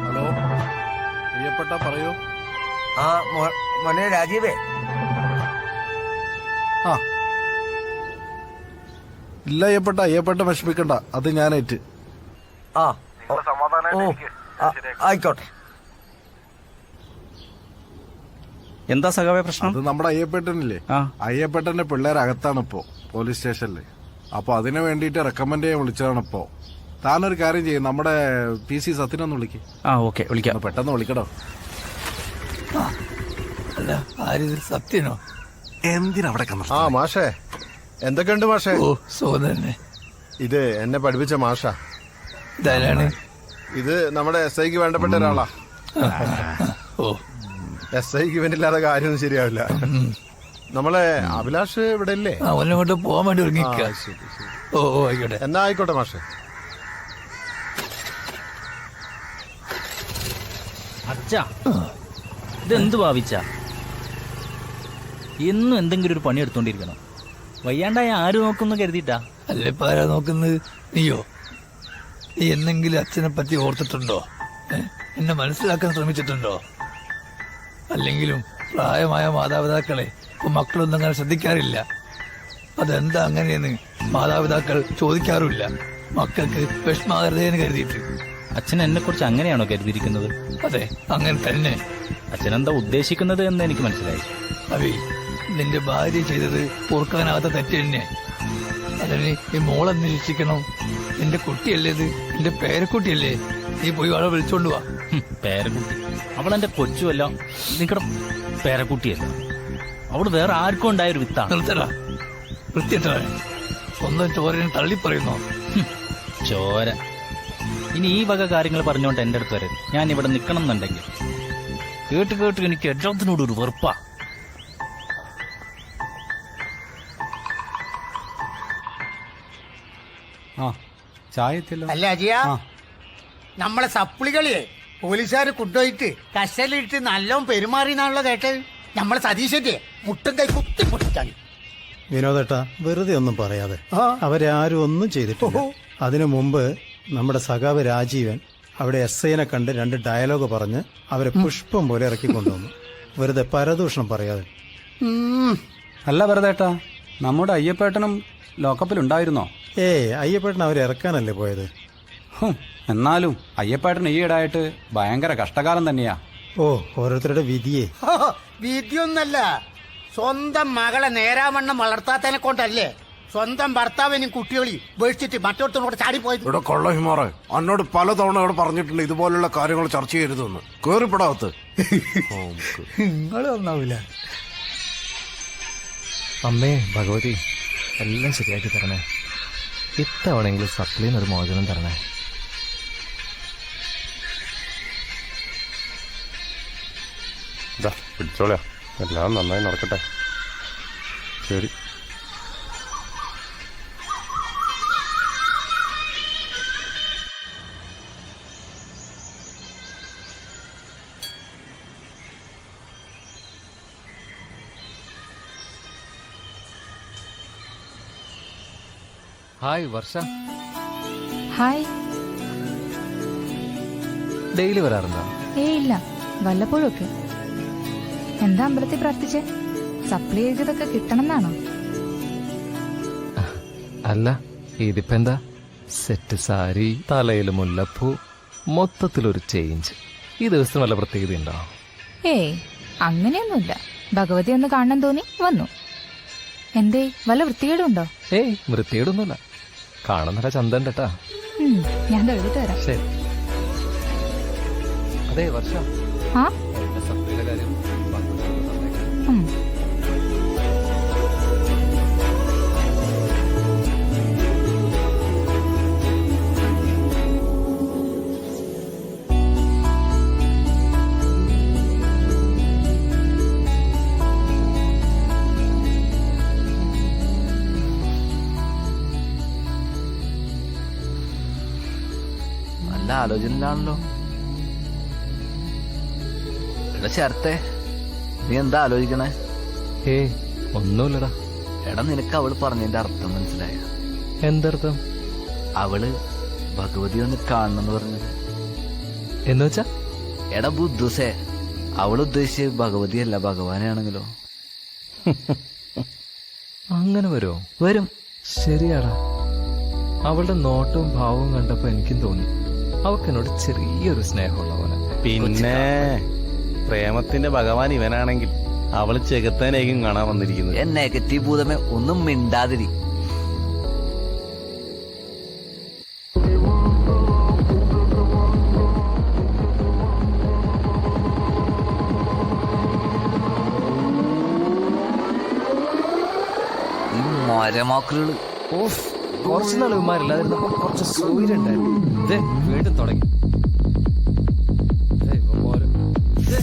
ഹലോ അയ്യപ്പേട്ടാ, പറയൂ. ആ മോനെ രാജീവേ. ആ, ഇല്ല അയ്യപ്പേട്ട, അയ്യപ്പേട്ട വിഷമിക്കണ്ട, അത് ഞാനേറ്റ്. ആ, ആയിക്കോട്ടെ. എന്താ സഖാവേ പ്രശ്നം? അത് നമ്മുടെ അയ്യപ്പേട്ടനില്ലേ, അയ്യപ്പേട്ടന്റെ പിള്ളേരകത്താണ് ഇപ്പോ പോലീസ് സ്റ്റേഷനില്. അപ്പൊ അതിനു വേണ്ടിട്ട് റെക്കമെൻഡ് ചെയ്യാൻ വിളിച്ചതാണ് ഇപ്പോ. താനൊരു കാര്യം ചെയ്യും, നമ്മുടെ PC സത്യനൊന്ന് വിളിക്കും. ഓക്കെ, വിളിക്കാം. പെട്ടെന്ന് വിളിക്കടോ. അല്ല, ആരിത് സത്യനോ? എന്തിനവിടെ? ആ മാഷേ, എന്തൊക്കെയുണ്ട് മാഷേ? ഓ, സോദരനെ. ഇത് എന്നെ പഠിപ്പിച്ച മാഷാ. ഇതാരാണ്? ഇത് നമ്മുടെ SIക്ക് വേണ്ടപ്പെട്ട ഒരാളാ. ഓ, SIക്ക് ഇവനില്ലാതെ കാര്യമൊന്നും ശരിയാവില്ല. നമ്മളെ അഭിലാഷ് ഇവിടെ ഇല്ലേ? അവനോട്ട് പോവാൻ വേണ്ടി ഒരുങ്ങിക്ക. ഓ, ആയിക്കോട്ടെ. എന്നാ ആയിക്കോട്ടെ മാഷേ. അച്ഛാ, ഇതെന്ത് ഭാവിച്ച? എന്നും എന്തെങ്കിലും ഒരു പണി എടുത്തോണ്ടിരിക്കണം. വയ്യാണ്ടായ ആര് നോക്കുന്നു കരുതിട്ടാ? അല്ലേ ആരാ നോക്കുന്നത്? നീയോ? നീ എന്തെങ്കിലും അച്ഛനെ പറ്റി ഓർത്തിട്ടുണ്ടോ? എന്നെ മനസ്സിലാക്കാൻ ശ്രമിച്ചിട്ടുണ്ടോ? അല്ലെങ്കിലും പ്രായമായ മാതാപിതാക്കളെ ഇപ്പൊ മക്കളൊന്നും അങ്ങനെ ശ്രദ്ധിക്കാറില്ല. അതെന്താ അങ്ങനെയെന്ന് മാതാപിതാക്കൾ ചോദിക്കാറുമില്ല. മക്കൾക്ക് വിഷമാകരുതേന്ന് കരുതിയിട്ട്. അച്ഛൻ എന്നെ കുറിച്ച് അങ്ങനെയാണോ കരുതിയിരിക്കുന്നത്? അതെ, അങ്ങനെ തന്നെ. അച്ഛനെന്താ ഉദ്ദേശിക്കുന്നത് എന്ന് എനിക്ക് മനസ്സിലായി. അഭി, നിന്റെ ഭാര്യ ചെയ്തത് ഓർക്കാനാകാത്ത തെറ്റ് തന്നെ. അതിന് ഈ മോളെ നിരീക്ഷിക്കണം. നിന്റെ കുട്ടിയല്ലേ ഇത്? നിന്റെ പേരക്കുട്ടിയല്ലേ? നീ പോയി അവളെ വിളിച്ചോണ്ട് വാ. പേരക്കുട്ടി? അവളെന്റെ കൊച്ചുമല്ല, നിങ്ങളുടെ പേരക്കുട്ടിയല്ല. അവള് വേറെ ആർക്കും ഉണ്ടായൊരു വിത്താണ്. നിർത്തടാ, വൃത്തിയട്ടാ. സ്വന്തം ചോരനെ തള്ളിപ്പറയുന്നോ? ചോര. ഇനി ഈ വക കാര്യങ്ങൾ പറഞ്ഞുകൊണ്ട് എന്റെ അടുത്ത് വരരുത്. ഞാൻ ഇവിടെ നിൽക്കണം എന്നുണ്ടെങ്കിൽ കേട്ട് കേട്ട് എനിക്ക് എല്ലാത്തിനോട് ഒരു വെറുപ്പാ. അല്ല അജിയ, നമ്മളെ സപ്ലികളിയെ പോലീസുകാർ കൊണ്ടുപോയിട്ട് കസ്റ്റഡിയിലിട്ട് നല്ലോണം പെരുമാറിയെന്നാണല്ലോ കേട്ടത്. നമ്മളെ സതീശന്റെ മുട്ടും കൈ കുത്തി പൊട്ടിച്ചാണ്. വിനോദേട്ടാ, വെറുതെ ഒന്നും പറയാതെ. അവരാരും ഒന്നും ചെയ്തിട്ടില്ല. അതിനു മുമ്പ് നമ്മുടെ സഖാവ് രാജീവൻ അവിടെ SIനെ കണ്ട് 2 ഡയലോഗ് പറഞ്ഞ് അവരെ പുഷ്പം പോലെ ഇറക്കിക്കൊണ്ടുവന്നു. വെറുതെ പരദൂഷണം പറയാതെ. അല്ല വെറുതേട്ടാ, നമ്മുടെ അയ്യപ്പേട്ടനും ലോക്കപ്പിലുണ്ടായിരുന്നോ? അയ്യപ്പേട്ടൻ അവരെ ഇറക്കാനല്ലേ പോയത്. എന്നാലും അയ്യപ്പേട്ടൻ ഈയിടായിട്ട് ഭയങ്കര കഷ്ടകാലം തന്നെയാ. ഓരോരുത്തരുടെ വിധിയെ. വിധിയൊന്നല്ല, സ്വന്തം മകളെ നേരാവണ്ണം വളർത്താത്തതിനെ കൊണ്ടല്ലേ സ്വന്തം ഭർത്താവിനും കുട്ടികളെയും ഉപേക്ഷിച്ചിട്ട് മറ്റൊരുത്തോട് ചാടിപ്പോയത്. ഇവിടെ കൊള്ളഹിമാറെ, എന്നോട് പലതവണ ഇവിടെ പറഞ്ഞിട്ടുണ്ട് ഇതുപോലുള്ള കാര്യങ്ങൾ ചർച്ച ചെയ്യരുതെന്ന്. കേറിപ്പെടാത്ത നിങ്ങൾ ഒന്നാവില്ല. അമ്മേ ഭഗവതി, എല്ലാം ശരിയാക്കി തരണേ. ഇത്തവണെങ്കിലും സപ്ലിന്ന് ഒരു മോചനം തരണേ. പിടിച്ചോളാ, എല്ലാം നന്നായി നടക്കട്ടെ. ശരി. ഹായ് വർഷ. ഹായ്. ഡെയിലി വരാറുണ്ടോ? ഇല്ല, വല്ലപ്പോഴും ഒക്കെ. എന്താ അമ്പലത്തിൽ പ്രാർത്ഥിച്ചേ? സപ്ലൈ ചെയ്തതൊക്കെ കിട്ടണമെന്നാണോ? അല്ല, ഇതിപ്പോ എന്താ, സെറ്റ് സാരി, തലയിൽ മുല്ലപ്പൂ, മൊത്തത്തിലൊരു ചേഞ്ച്. ഈ ദിവസത്തിന് വല്ല പ്രത്യേകത ഉണ്ടോ? അങ്ങനെയൊന്നുമില്ല. ഭഗവതി ഒന്ന് കാണാൻ തോന്നി വന്നു. എന്തേ, വല്ല വൃത്തികേടുണ്ടോ? വൃത്തികേടൊന്നുമില്ല. കാണാൻ നല്ല ചന്തം കേട്ടാ. ഞാൻ എഴുതിട്ട് വരാം. ശരി. അതെ വർഷ, ആ സപ്ലൈയുടെ കാര്യം നല്ല ആലോചനയിലാണല്ലോ. എടാ ചേർത്തേ, നീ എന്താ ആലോചിക്കണേ? ഒന്നുമില്ലടാ. എടാ, നിനക്ക് അവള് പറഞ്ഞതിന്റെ അർത്ഥം മനസ്സിലായ? എന്തർത്ഥം? അവള് ഭഗവതി ഒന്ന് കാണണമെന്ന് പറഞ്ഞത്. എന്ന് വെച്ചാ? എടാ ബുദ്ധുസേ, അവള് ഉദ്ദേശിച്ച് ഭഗവതിയല്ല ഭഗവാനാണെങ്കിലോ? അങ്ങനെ വരുമോ? വരും. ശരിയാടാ. അവളുടെ നോട്ടവും ഭാവവും കണ്ടപ്പോ എനിക്കും തോന്നി അവക്കെന്നോട് ചെറിയൊരു സ്നേഹമുള്ള പോലെ. പിന്നെ പ്രേമത്തിന്റെ ഭഗവാൻ ഇവനാണെങ്കിൽ അവള് ചെകുത്താനേക്കും കാണാൻ വന്നിരിക്കുന്നത്. നെഗറ്റീവ് ഭൂതമേ, ഒന്നും മിണ്ടാതിരി. ഈ മരമാക്കളുകള് കുറച്ചു നാൾ ഇവന്മാരില്ലാതിരുന്നപ്പോ കുറച്ച് സൂര്യണ്ടായിരുന്നു. വീണ്ടും തുടങ്ങി.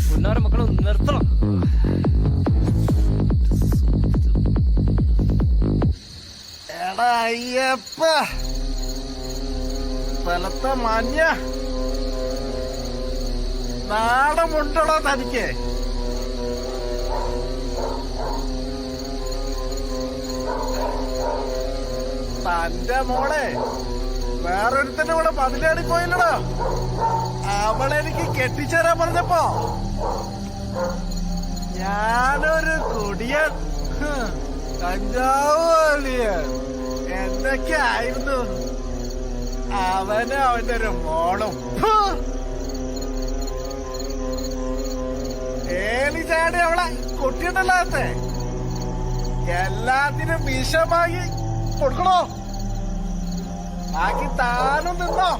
പുന്നാര മക്കളെ നിർത്തണം. എടാ അയ്യപ്പ, സ്ഥലത്തെ മാന്യ നാടമുണ്ടോ തനിക്ക്? തന്റെ മോളെ വേറൊരുത്തന്റെ കൂടെ മതിലാടി പോയില്ലടോ. അവളെനിക്ക് കെട്ടിച്ചേരാൻ പറഞ്ഞപ്പോ ഞാനൊരു കുടിയൻ, കഞ്ചാവ് വലിയൻ, എന്തൊക്കെ ആയിരുന്നു. അവന് അവന്റെ ഒരു മോളും ഏലി ചാടി അവളെ കൊട്ടിയിട്ടല്ലാത്ത എല്ലാത്തിനും വിഷമാക്കി കൊടുക്കണോ? ബാക്കി താനും നിന്നോ?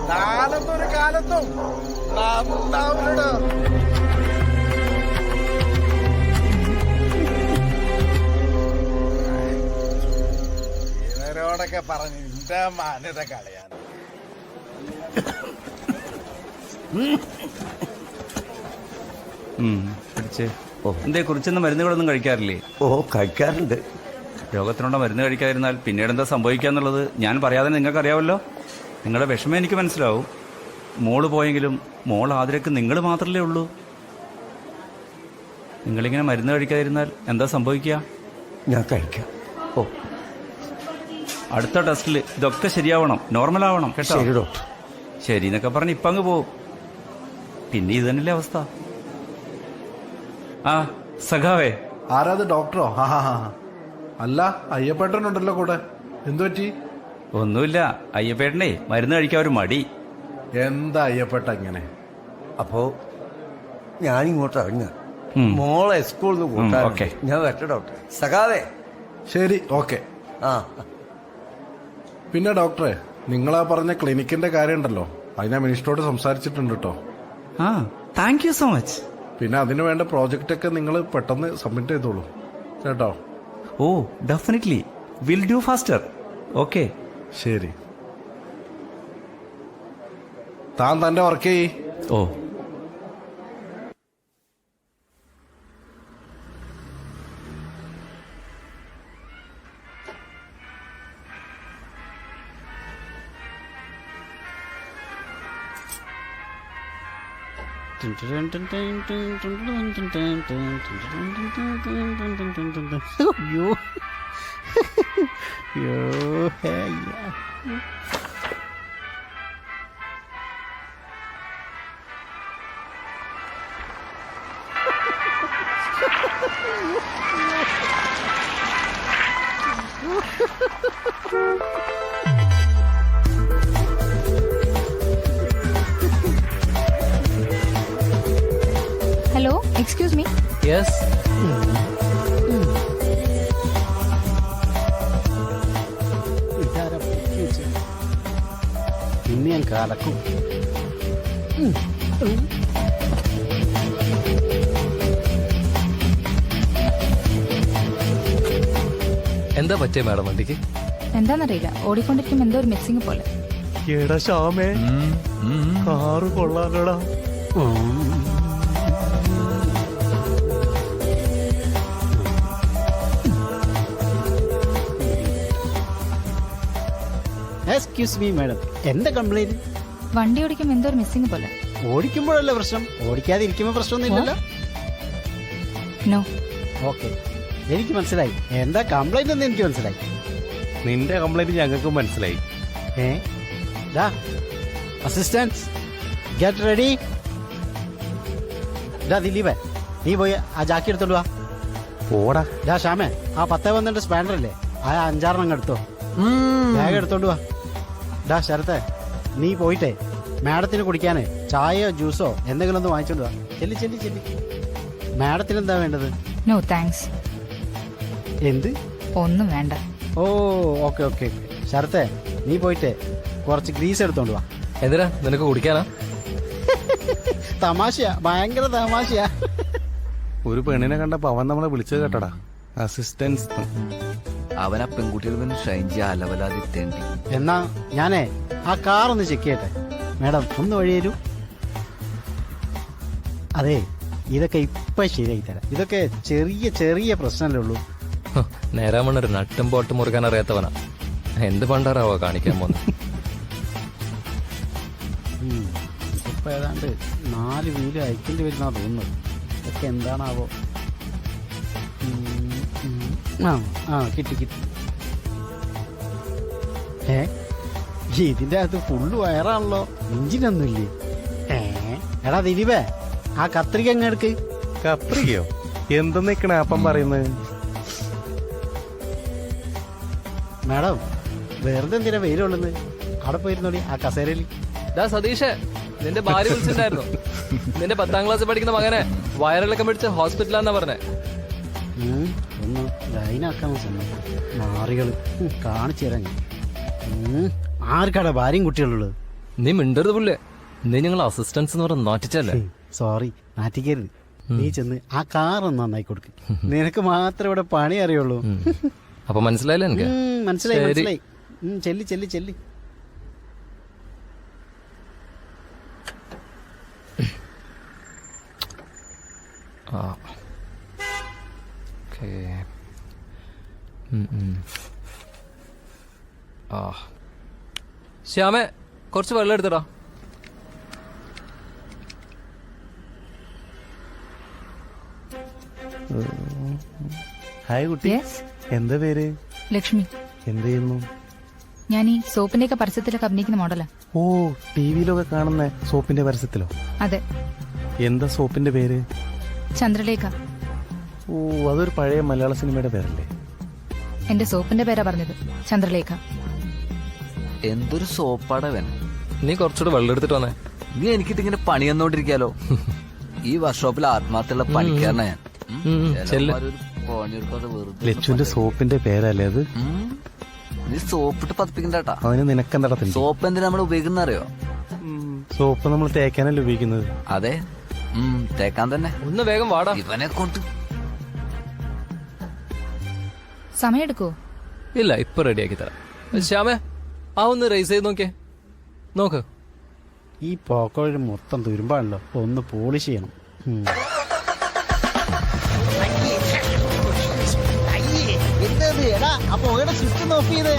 താനൊന്നൊരു കാലത്തും നന്നാവൂലോ. ഇവരോടൊക്കെ പറഞ്ഞ് എന്റെ മാന്യത കളയാൻ. പിടിച്ചേ. എന്തേ, കുറിച്ചെന്ന മരുന്നുകളൊന്നും കഴിക്കാറില്ലേ? കഴിക്കാറുണ്ട്. രോഗത്തിനുള്ള മരുന്ന് കഴിക്കാതിരുന്നാൽ പിന്നീട് എന്താ സംഭവിക്കാന്നുള്ളത് ഞാൻ പറയാതെ നിങ്ങൾക്കറിയാമല്ലോ. നിങ്ങളുടെ വിഷമം എനിക്ക് മനസ്സിലാവും. മോള് പോയെങ്കിലും മോൾ ആതിരക്ക് നിങ്ങൾ മാത്രമല്ലേ ഉള്ളൂ. നിങ്ങളിങ്ങനെ മരുന്ന് കഴിക്കാതിരുന്നാൽ എന്താ സംഭവിക്കുക? ഞാൻ കഴിക്കാം. അടുത്ത ടെസ്റ്റിൽ ഇതൊക്കെ ശരിയാവണം, നോർമൽ ആവണം കേട്ടോ. ശരി ഡോക്ടർ. ശരി എന്നൊക്കെ പറഞ്ഞ് ഇപ്പം അങ്ങ് പോവും. പിന്നെ ഇത് തന്നെയല്ലേ അവസ്ഥ. ആ സഖാവേ. ആരാത്? ഡോക്ടറോ? അല്ല, അയ്യപ്പേട്ടനുണ്ടല്ലോ കൂടെ. എന്തു പറ്റി? ഒന്നുമില്ല, അയ്യപ്പേട്ടനെ മരുന്ന് കഴിക്കാൻ ഒരു മടി. എന്താ അയ്യപ്പേട്ട ഇങ്ങനെ? അപ്പോ ഞാനിങ്ങോട്ട് ഇറങ്ങ, മോളെ സ്കൂളിൽ നിന്ന് കൂട്ടാൻ. ഞാൻ വരട്ടെ ഡോക്ടർ. സഖാവേ. ശരി, ഓക്കെ. പിന്നെ ഡോക്ടറെ, നിങ്ങളാ പറഞ്ഞ ക്ലിനിക്കിന്റെ കാര്യം ഉണ്ടല്ലോ, അത് ഞാൻ മിനിസ്റ്ററോട് സംസാരിച്ചിട്ടുണ്ട് കേട്ടോ. Thank you so much. പിന്നെ അതിന് വേണ്ട പ്രോജക്റ്റ് ഒക്കെ നിങ്ങൾ പെട്ടെന്ന് സബ്മിറ്റ് ചെയ്തോളൂ കേട്ടോ. Oh definitely, will do faster. Okay, ശരി. താൻ തന്റെ വർക്ക് ചെയ്യ്. ഓ അയ്യോ അയ്യോ ഹലോ എക്സ്ക്യൂസ് മീ. യെസ്. ഇന്ന് ഞാൻ കലക്കും. എന്താ പറ്റിയ മാഡം വണ്ടിക്ക്? എന്താന്നറിയില്ല, ഓടിക്കൊണ്ടിരിക്കുമ്പോ എന്തോ ഒരു മിക്സിംഗ് പോലെ. എടാ ശ്യാമേ, കാറ് കൊള്ളാലോടാ. എക്സ്ക്യൂസ് മീ മാഡം, എന്താ കംപ്ലൈന്റ്? വണ്ടി ഓടിക്കുമ്പോ എന്തോ ഒരു മിസ്സിംഗ് പോലെ. ഓടിക്കുമ്പോഴല്ലേ പ്രശ്നം, ഓടിക്കാതെ ഇരിക്കുമ്പോ പ്രശ്നമൊന്നും ഇല്ലല്ലോ. നോ. ഓക്കെ, എനിക്ക് മനസ്സിലായി. എന്താ കംപ്ലൈന്റ് എന്ന് എനിക്ക് മനസ്സിലായി. നിന്റെ കംപ്ലൈന്റ് ഞങ്ങൾക്ക് മനസ്സിലായി. Assistant get ready. ദിലീപേ, നീ പോയി ആ ജാക്കി എടുത്തോണ്ട് വാ. പോടാ. ഷാമേ, ആ 10-12 സ്പാൻഡർ അല്ലേ, ആ 5-6 എടുത്തോ. ബാഗ് എടുത്തോണ്ട് വാ. ശരത്തെ, നീ പോയിട്ടേ മാഡത്തിന് കുടിക്കാനേ ചായയോ ജ്യൂസോ എന്തെങ്കിലും ഒന്ന് വാങ്ങിച്ചോണ്ട് വാ. ചെല്ലി ചെല്ലി ചെല്ലി. മാഡത്തിന് എന്താ വേണ്ടത്? No thanks. എന്ത്? ഒന്നും വേണ്ട. Oh okay okay. ശരത്തെ, നീ പോയിട്ടേ കുറച്ച് ഗ്രീസ് എടുത്തോണ്ട് വാ. എന്തിനാ, നിനക്ക് കുടിക്കാനാ? തമാശയാ, ഭയങ്കര തമാശയാ. ഒരു പെണ്ണിനെ കണ്ടപ്പോ അവൻ നമ്മളെ വിളിച്ചത് കേട്ടടാ, അസിസ്റ്റൻസ്. അവനാ പെൺകുട്ടികൾ പിന്നെ ഷൈൻ അലവലാതിത്തേണ്ടി. എന്നാ ഞാനേ ആ കാർ ഒന്ന് ചെക്ക് ചെയ്യട്ടെ. മാഡം ഒന്ന് വഴി തരൂ. അതെ, ഇതൊക്കെ ഇപ്പൊ ശരിയായി തരാം. ഇതൊക്കെ ചെറിയ ചെറിയ പ്രശ്നമല്ലേ ഉള്ളൂ. നേരാമണ്ണൊരു നട്ടും പോട്ടും മുറുക്കാൻ അറിയാത്തവനാ. എന്ത് പണ്ടാറാവോ കാണിക്കാൻ പോന്നെ. ഇപ്പൊ ഏതാണ്ട് 4 വീല് അയക്കേണ്ടി വരുന്നാ തോന്നുന്നത്. ഇതൊക്കെ എന്താണാവോ. കിട്ടി കിട്ടി. ഇതിന്റെ അകത്ത് ഫുള്ള് വയറാണല്ലോ, എഞ്ചിനൊന്നും ഇല്ലേ? എടാ ദിലീപേ, ആ കത്രിക അങ്ങ് എടുക്ക്. കത്രികയോ? എന്തെന്നേക്കണ അപ്പം പറയുന്നത്? മാഡം, വെറുതെ എന്തിനാ വെയിലുള്ളത്? അവിടെ പോയിരുന്നോടി ആ കസേരയിൽ. സതീഷേ, നിന്റെ ഭാര്യ വിളിച്ചിട്ടുണ്ടായിരുന്നു. നിന്റെ 10ാം ക്ലാസ്സിൽ പഠിക്കുന്ന മകനെ വയറിളക്കം പിടിച്ച് ഹോസ്പിറ്റലാന്നാ പറഞ്ഞേ. ഒന്ന് ലൈനാക്കാൻ സമയം നാറികള് കാണിച്ചു തരാൻ. ആർക്കാടാ ഭാര്യയും കുട്ടികളുള്ളത്? നീ മിണ്ടരുത് പുല്ലേ, നീ ഞങ്ങൾ അസിസ്റ്റൻസ് എന്ന് പറഞ്ഞ നാറ്റിച്ചല്ലേ. സോറി, നാറ്റിക്കരുത്. നീ ചെന്ന് ആ കാർ ഒന്ന് നന്നായി കൊടുക്ക്. നിനക്ക് മാത്രമേ ഇവിടെ പണി അറിയുള്ളൂ. അപ്പൊ മനസ്സിലായില്ലേ എനിക്ക്? മനസ്സിലായി മനസ്സിലായി. ചെല്ലി ചെല്ലി ചെല്ലി. ശ്യാമേ, കുറച്ച് വെള്ളം എടുത്തടാ. ഹായ് കുട്ടി, എന്താ പേര്? ലക്ഷ്മി. എന്ത് ചെയ്യുന്നു? ഞാൻ ഈ സോപ്പിന്റെ ഒക്കെ പരസ്യത്തിലൊക്കെ അഭിനയിക്കുന്ന മോഡലാ. ഓ, ടിവിയിലൊക്കെ കാണുന്ന സോപ്പിന്റെ പരസ്യത്തിലോ? അതെ. എന്താ സോപ്പിന്റെ പേര്? ചന്ദ്രലേഖ. ഓ, അതൊരു പഴയ മലയാള സിനിമയുടെ പേരല്ലേ? എന്റെ സോപ്പിന്റെ പേരാ പറഞ്ഞത്, ചന്ദ്രലേഖ. എന്തൊരു സോപ്പാടവൻ. നീ കുറച്ചുകൂടെ വെള്ളം എടുത്തിട്ട് വന്നേ. നീ എനിക്കിട്ടിങ്ങനെ പണി തന്നോണ്ടിരിക്കാലോ. ഈ വർക്ക്ഷോപ്പിൽ ആത്മാർത്ഥമുള്ള പണിക്കാരനാ ഞാൻ. ലച്ചുവിന്റെ സോപ്പിന്റെ പേരല്ലേ അത്? നീ സോപ്പിട്ട് പതിപ്പിക്കണ്ടാ. അതിന് നിനക്കെന്താ? സോപ്പ് എന്തിനാ നമ്മൾ ഉപയോഗിക്കുന്ന അറിയോ? സോപ്പ് നമ്മൾ തേക്കാനല്ലേ ഉപയോഗിക്കുന്നത്? അതെ, തേക്കാൻ തന്നെ. ഒന്ന് വേഗം വാടാ. ഇവനെ കൊണ്ട് സമയം എടുക്കോ? ഇല്ല, ഇപ്പൊ റെഡിയാക്കി തരാം. ശ്യാമേ, ആ ഒന്ന് റൈസ് ചെയ്ത് നോക്കിയേ. നോക്ക്, ഈ പോക്കോഴി മൊത്തം തുരുമ്പാണല്ലോ, ഒന്ന് പോളിഷ് ചെയ്യണം. അപ്പൊ സ്വിച്ച് ഓഫ് ചെയ്തേ.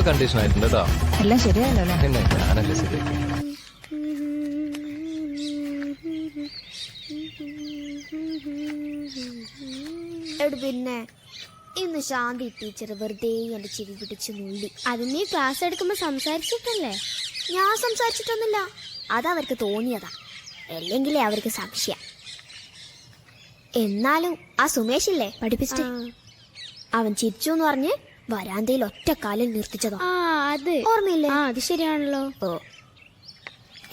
ഇപ്പൊ കണ്ടീഷൻ ആയിട്ടുണ്ട് കേട്ടോ. എല്ലാം ശരിയല്ലോ അല്ലേ? പിന്നെ ഞാനല്ലേ ശരിയാക്കി. പിന്നെ ഇന്ന് ശാന്തി ടീച്ചർ വെറുതെ എന്റെ ചെവി പിടിച്ച് നുള്ളി. അത് നീ ക്ലാസ് എടുക്കുമ്പോ സംസാരിച്ചിട്ടല്ലേ? ഞാൻ സംസാരിച്ചിട്ടൊന്നുമില്ല, അതവർക്ക് തോന്നിയതാ, അല്ലെങ്കിലേ അവർക്ക് സംശയം. എന്നാലും ആ സുമേഷില്ലേ പഠിപ്പിച്ചിട്ട്, അവൻ ചിരിച്ചു എന്ന് പറഞ്ഞ് വരാന്തയിൽ ഒറ്റക്കാലിൽ നിർത്തിച്ചതോ. അത് ഓർമ്മയില്ലേ? അത് ശരിയാണല്ലോ. ഓ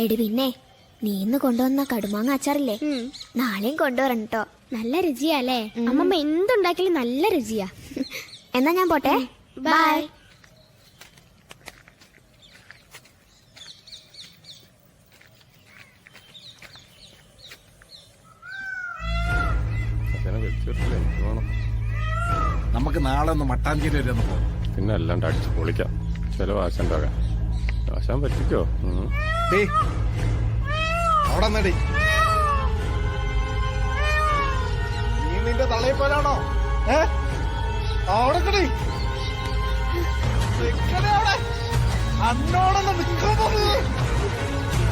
എടി, പിന്നെ നീ ഇന്ന് കൊണ്ടുവന്ന കടുമാങ്ങ അച്ചാറില്ലേ, നാളെയും കൊണ്ടുവരണം കേട്ടോ. നല്ല രുചിയാല്ലേ അമ്മമ്മ, എന്തുണ്ടാക്കിയാലും നല്ല രുചിയാ. എന്നാ ഞാൻ പോട്ടെ, ബൈ. നമുക്ക് നാളെ ഒന്ന് മട്ടാഞ്ചേരി വരെ ഒന്ന് പോകും. പിന്നെ അല്ലാണ്ട് അടിച്ച് പൊളിക്കാം. ചിലവ് ആശാണ്ടാകാം. ആശാൻ പറ്റിക്കോ? അവിടെ നടി നീ നിന്റെ തള്ളയെ പോലാണോ? അവിടെ കടി അവിടെ അന്നോടൊന്ന്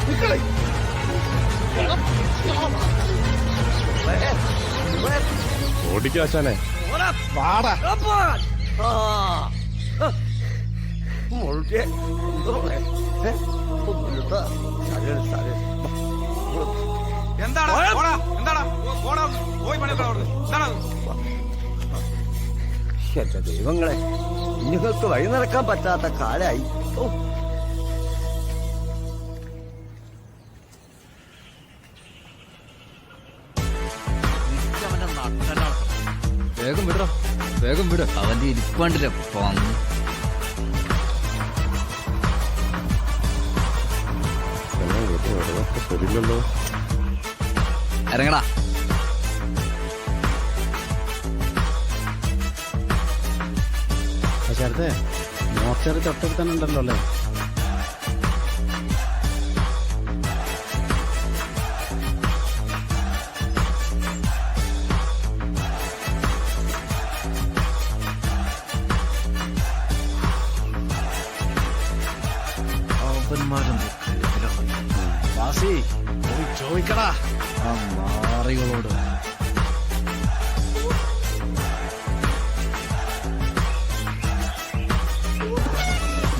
നിൽക്കണേ. ഓടിക്കാശാനെ വാടാ. എന്റെ ദൈവങ്ങളെ, നിങ്ങൾക്ക് വഴി നടക്കാൻ പറ്റാത്ത കാലായി. വേഗം വിടറോ, വേഗം വിട. അവന്റെ ഇരിപ്പാണ്ടില്ല. ശരിയല്ലോ. ഇറങ്ങടാ. പക്ഷേ മോർച്ചറി തൊട്ടടുത്ത് തന്നെ ഉണ്ടല്ലോ അല്ലേ? വാസി പോയി ചോദിക്കടാ ആ മാറികളോട്.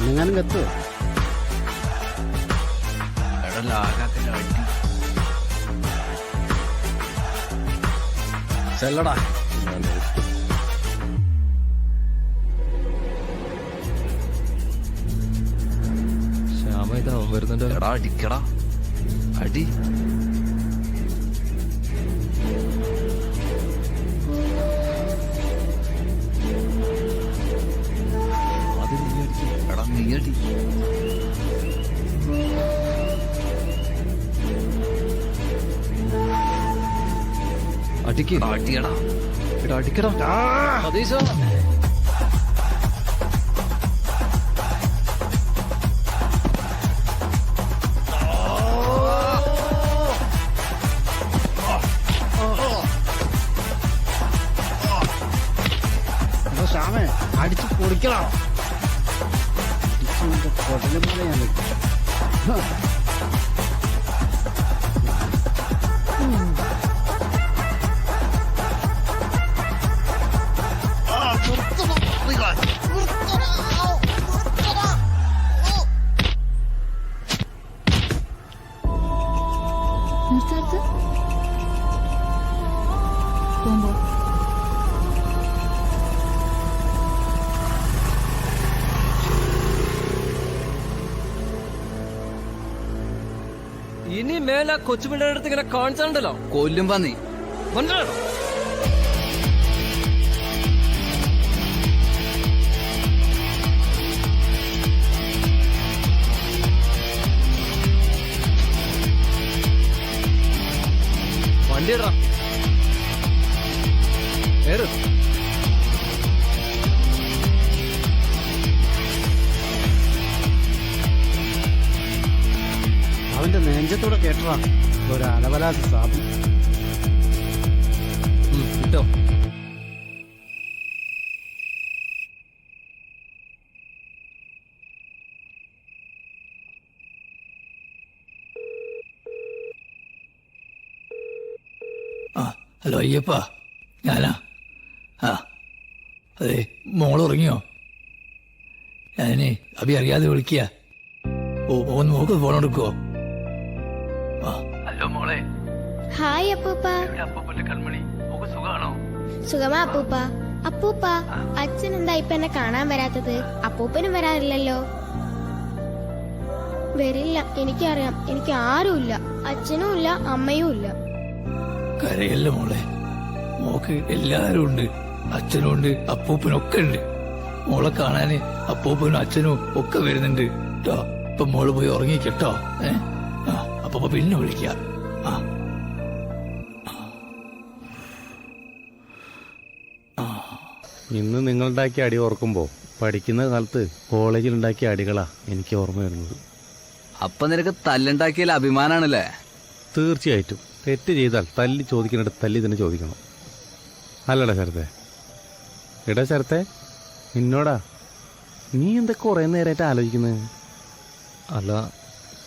നിങ്ങാനും കത്തോ? ചെല്ലടാ. ശ്യാമ ഇതാവും വരുന്നുണ്ട്. എടാ അടിക്കടാ, അടി. അത് നീ അടിക്കും. എടാ നീ അടി. അടിക്ക്. അടിയടാ. എടാ അടിക്കടാ. അതീശോ. ശ്യാമേ അടിച്ച് പൊടിക്കണം. കൊടലും പോലെ ഞാൻ നിർത്തടുത്ത് പോകുമ്പോ ഇനി മേല കൊച്ചുപിള്ളേരുടെ അടുത്ത് ഇങ്ങനെ കാണിച്ചാണ്ടല്ലോ കൊല്ലും പന്നി. മനസ്സിലാണോ? വണ്ടി ഇടറാ. കേറ്. അവന്റെ നെഞ്ചത്തൂടെ കേട്ടറാ ഒരു അലവലാതി സാബു. കിട്ടോ? ആ ഹലോ അയ്യപ്പ, ഞാനാ. ആ അതെ, മോളുറങ്ങിയോ? ഞാനേ അഭി അറിയാതെ വിളിക്കുക. ഒന്ന് നോക്ക്, ഫോൺ എടുക്കുവോ? ഹലോ മോളെ. ഹായ് അപ്പൂപ്പ. അപ്പൂപ്പന്റെ കൺമണി, സുഖാണോ? സുഖമാ അപ്പൂപ്പ. അപ്പൂപ്പ, അച്ഛൻ എന്താ ഇപ്പൊ എന്നെ കാണാൻ വരാത്തത്? അപ്പൂപ്പനും വരാറില്ലല്ലോ. വരില്ല, എനിക്കറിയാം. എനിക്ക് ആരുമില്ല, അച്ഛനും ഇല്ല, അമ്മയും ഇല്ല. കരയല്ല മോളെ, മോക്ക് എല്ലാരും ഉണ്ട്. അച്ഛനും ഉണ്ട്, അപ്പൂപ്പനും ഒക്കെ ഉണ്ട്. മോളെ കാണാന് അപ്പൂപ്പനും അച്ഛനും ഒക്കെ വരുന്നുണ്ട് കേട്ടോ. ഇപ്പൊ മോള് പോയി ഉറങ്ങിക്കട്ടോ. അപ്പൊ പിന്നെ വിളിക്കാം. ഇന്ന് നിങ്ങളുണ്ടാക്കിയ അടി ഓർക്കുമ്പോൾ പഠിക്കുന്ന കാലത്ത് കോളേജിലുണ്ടാക്കിയ അടികളാ എനിക്ക് ഓർമ്മ വരുന്നത്. അപ്പൊ നിനക്ക് തല്ലുണ്ടാക്കിയാൽ അഭിമാനാണല്ലേ? തീർച്ചയായിട്ടും. തെറ്റ് ചെയ്താൽ തല്ലി ചോദിക്കുന്നിടത്ത് തല്ലി തന്നെ ചോദിക്കണം. അല്ലടാ ശരത്തെ? എടാ ശരത്തെ, നിന്നോടാ. നീ എന്തൊക്കെ കുറേ നേരമായിട്ട് ആലോചിക്കുന്നത്? അല്ല,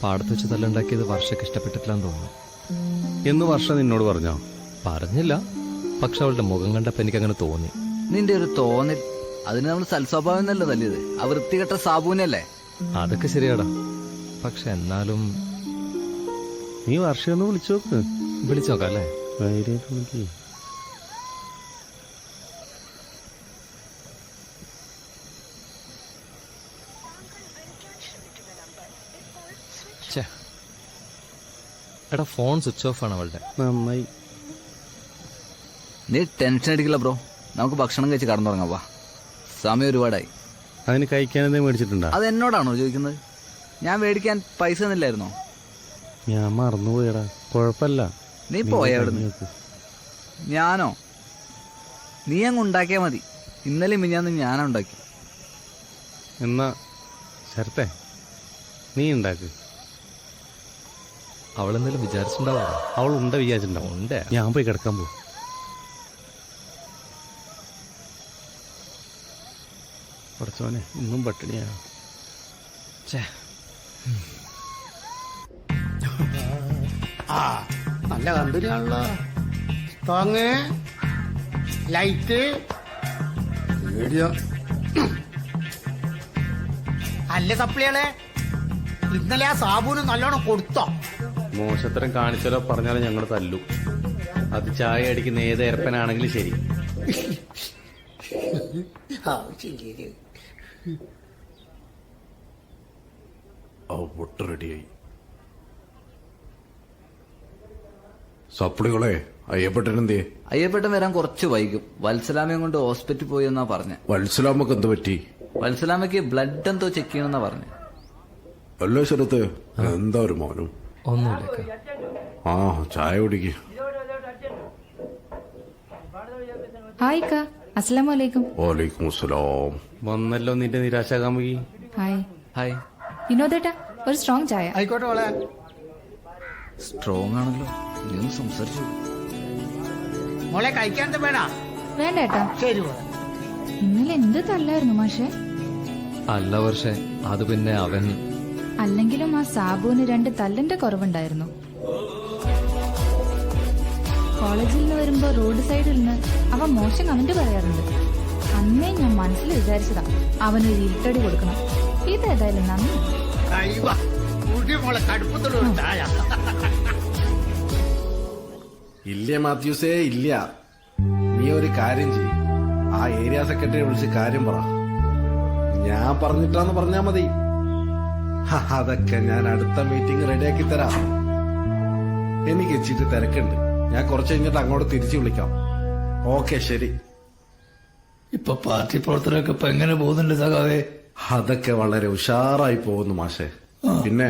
പാടത്ത് വെച്ച് തല്ലുണ്ടാക്കിയത് വർഷക്ക് ഇഷ്ടപ്പെട്ടിട്ടില്ലെന്ന് തോന്നുന്നു. എന്ന് വർഷം നിന്നോട് പറഞ്ഞോ? പറഞ്ഞില്ല, പക്ഷെ അവളുടെ മുഖം കണ്ടപ്പോ എനിക്കങ്ങനെ തോന്നി. നിന്റെ ഒരു തോന്നൽ. അതിന് നമ്മൾ സൽസ്വഭാവം എന്നല്ലോ തല്ലിയത്, ആ വൃത്തികെട്ട സാബുവിനല്ലേ? അതൊക്കെ ശരിയാടാ, പക്ഷെ എന്നാലും നീ വർഷം ഒന്ന് വിളിച്ചു നോക്ക്. വിളിച്ചു നോക്കാം അല്ലേ? ധൈര്യമായിട്ട് വിളിക്കേ. എടാ, ഫോൺ സ്വിച്ച് ഓഫ് ആണ് അവളുടെ. നന്നായി. നീ ടെൻഷൻ അടിക്കില്ല ബ്രോ, നമുക്ക് ഭക്ഷണം കഴിച്ച് കടന്നുറങ്ങാം. വാ, സമയം ഒരുപാടായി. അതിന് കഴിക്കാൻ എന്തെങ്കിലും മേടിച്ചിട്ടുണ്ടോ? അത് എന്നോടാണോ ചോദിക്കുന്നത്? ഞാൻ മേടിക്കാൻ പൈസ തന്നില്ലായിരുന്നോ? ഞാൻ മറന്നുപോയടാ. കുഴപ്പമില്ല, നീ പോയ അവിടുന്ന്. ഞാനോ? നീ അങ്ങ് ഉണ്ടാക്കിയാ മതി. ഇന്നലെ മിഞ്ഞാന്ന് ഞാനാ ഉണ്ടാക്കി. എന്നാ ശരത്തെ, നീ ഉണ്ടാക്ക്. അവളെന്തെങ്കിലും വിചാരിച്ചിട്ടുണ്ടാവോ? അവൾ ഉണ്ട വിചാരിച്ചിട്ടുണ്ടാവും. ഉണ്ട്. ഞാൻ പോയി കിടക്കാൻ പോകും. പഠിച്ചോനെ, ഇന്നും പട്ടിണിയാ. നല്ല കമ്പനിയാണല്ലോ. സ്ട്രോങ് ലൈറ്റ് അല്ലേ സപ്ലികളെ? ഇന്നലെ ആ സാബുന് നല്ലോണം കൊടുത്തോ? മോശത്തരം കാണിച്ചാലോ പറഞ്ഞാലോ ഞങ്ങൾ തല്ലു. അത് ചായ അടിക്കുന്ന ഏത് എരപ്പനാണെങ്കിലും ശരി. പൊട്ട് റെഡിയായി. സപ്ലികളെ, അയ്യപ്പെട്ടനെന്തേ? അയ്യപ്പെട്ടൻ വരാൻ കുറച്ച് വൈകും. വത്സലാമയും കൊണ്ട് ഹോസ്പിറ്റലിൽ പോയി എന്നാ പറഞ്ഞ. വത്സലാമക്ക് എന്ത് പറ്റി? വത്സലാമയ്ക്ക് ബ്ലഡ് എന്തോ ചെക്ക് ചെയ്യണമെന്നാ പറഞ്ഞ. അല്ലോ ശരത്ത്, എന്താ ഒരു മോനും? ഒന്നുമില്ല. ആ, ചായ കുടിക്ക്. ഹായ് കാ, അസ്സലാമു അലൈക്കും. വലൈക്കും അസ്സലാം. വന്നല്ലോ നിന്റെ നിരാശാകാമുകി. ഹായ്. ഹായ് വിനോദേട്ടാ, ഒരു സ്ട്രോങ് ചായ. ആയിക്കോട്ടെ മോളെ. സ്ട്രോങ് ആണല്ലോ, നീ ഒന്ന് സംസാരിച്ചു. മോളെ കഴിക്കാൻ വേണ? വേണ്ട ഏട്ടാ. ശരി മോളെ. ഇന്നലെ എന്ത് തല്ലായിരുന്നു മാഷെ? അല്ല വർഷേ, അത് പിന്നെ അവൻ. അല്ലെങ്കിലും ആ സാബുവിന് 2 തല്ലിന്റെ കുറവുണ്ടായിരുന്നു. കോളേജിൽ നിന്ന് വരുമ്പോ റോഡ് സൈഡിൽ നിന്ന് അവൻ മോശം കമന്റ് പറയാറുണ്ട്. അന്നേ ഞാൻ മനസ്സിൽ വിചാരിച്ചതാ അവനൊരു ഇരുട്ടടി കൊടുക്കണം. ഇതേതായാലും നന്ദി. ഇല്ല മാത്യൂസേ, ഇല്ല. നീ ഒരു കാര്യം ചെയ്യും, ആ ഏരിയ സെക്രട്ടറിയെ വിളിച്ച് കാര്യം പറ. ഞാൻ പറഞ്ഞിട്ടാന്ന് പറഞ്ഞാ മതി. അതൊക്കെ ഞാൻ അടുത്ത മീറ്റിംഗ് റെഡിയാക്കി തരാം. എനിക്ക് ഇച്ചിട്ട് തിരക്കുണ്ട്, ഞാൻ കുറച്ച് കഴിഞ്ഞിട്ട് അങ്ങോട്ട് തിരിച്ചു വിളിക്കാം. ഓക്കെ, ശരി. ഇപ്പൊ പാർട്ടി പ്രവർത്തനമൊക്കെ ഇപ്പൊ എങ്ങനെ പോകുന്നുണ്ട് സഖാവേ? അതൊക്കെ വളരെ ഉഷാറായി പോകുന്നു മാഷെ. പിന്നെ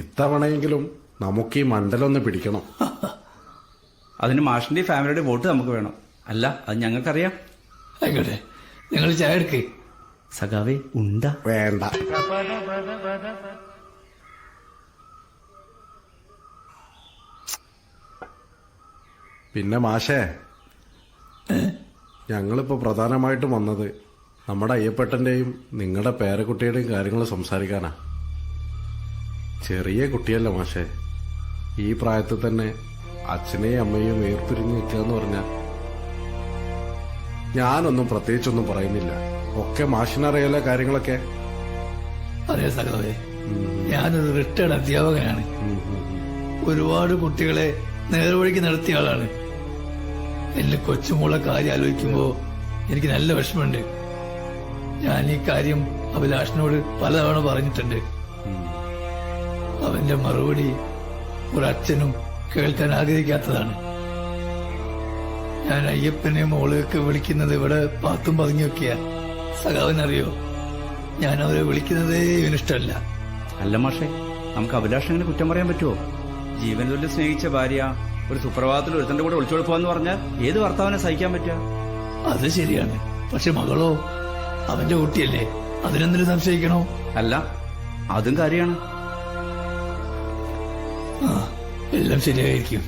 ഇത്തവണയെങ്കിലും നമുക്ക് ഈ മണ്ഡലം ഒന്ന് പിടിക്കണം. അതിന് മാഷിന്റെ ഫാമിലിയുടെ വോട്ട് നമുക്ക് വേണം. അല്ല, അത് ഞങ്ങൾക്കറിയാം. ആയിക്കോട്ടെ, നിങ്ങൾ ചായ എടുക്കേ. സഖാവേ, ഉണ്ട വേണ്ട. പിന്നെ മാഷേ, ഞങ്ങളിപ്പോ പ്രധാനമായിട്ടും വന്നത് നമ്മുടെ അയ്യപ്പേട്ടന്റെയും നിങ്ങളുടെ പേരക്കുട്ടിയുടെയും കാര്യങ്ങൾ സംസാരിക്കാനാ. ചെറിയ കുട്ടിയല്ല മാഷേ, ഈ പ്രായത്തിൽ തന്നെ അച്ഛനെയും അമ്മയും വേർപിരിഞ്ഞ് നിൽക്കുക എന്ന് പറഞ്ഞാൽ ഞാനൊന്നും പ്രത്യേകിച്ചൊന്നും പറയുന്നില്ല. ഒക്കെ മാഷിനറിയാലോ കാര്യങ്ങളൊക്കെ. അറിയാം സഖാവേ, ഞാനൊരു റിട്ടയർഡ് അധ്യാപകനാണ്. ഒരുപാട് കുട്ടികളെ നേർവഴിക്ക് നടത്തിയ ആളാണ്. എന്റെ കൊച്ചുമോളെ കാര്യം ആലോചിക്കുമ്പോ എനിക്ക് നല്ല വിഷമമുണ്ട്. ഞാൻ ഈ കാര്യം അഭിലാഷിനോട് പലതവണ പറഞ്ഞിട്ടുണ്ട്. അവന്റെ മറുപടി ഒരച്ഛനും കേൾക്കാൻ ആഗ്രഹിക്കാത്തതാണ്. ഞാൻ അയ്യപ്പനെ മോളെയൊക്കെ വിളിക്കുന്നത് ഇവിടെ പാത്തും പതുങ്ങിയൊക്കെയാ. സഖാവിനറിയോ, ഞാൻ അവരെ വിളിക്കുന്നതേ ഇവനിഷ്ടമല്ല. അല്ല മാഷേ, നമുക്ക് അഭിലാഷങ്ങനെ കുറ്റം പറയാൻ പറ്റുമോ? ജീവൻ തുല്യം സ്നേഹിച്ച ഭാര്യ ഒരു സുപ്രഭാതത്തിൽ ഒരുത്തന്റെ കൂടെ ഒളിച്ചോടിപ്പോന്ന് പറഞ്ഞാൽ ഏത് ഭർത്താവിനെ സഹിക്കാൻ പറ്റുക? അത് ശരിയാണ്. പക്ഷെ മകളോ അവന്റെ കുട്ടിയല്ലേ, അതിനെന്തിനു സംശയിക്കണോ? അല്ല, അതും കാര്യമാണ്. എല്ലാം ശരിയായിരിക്കും.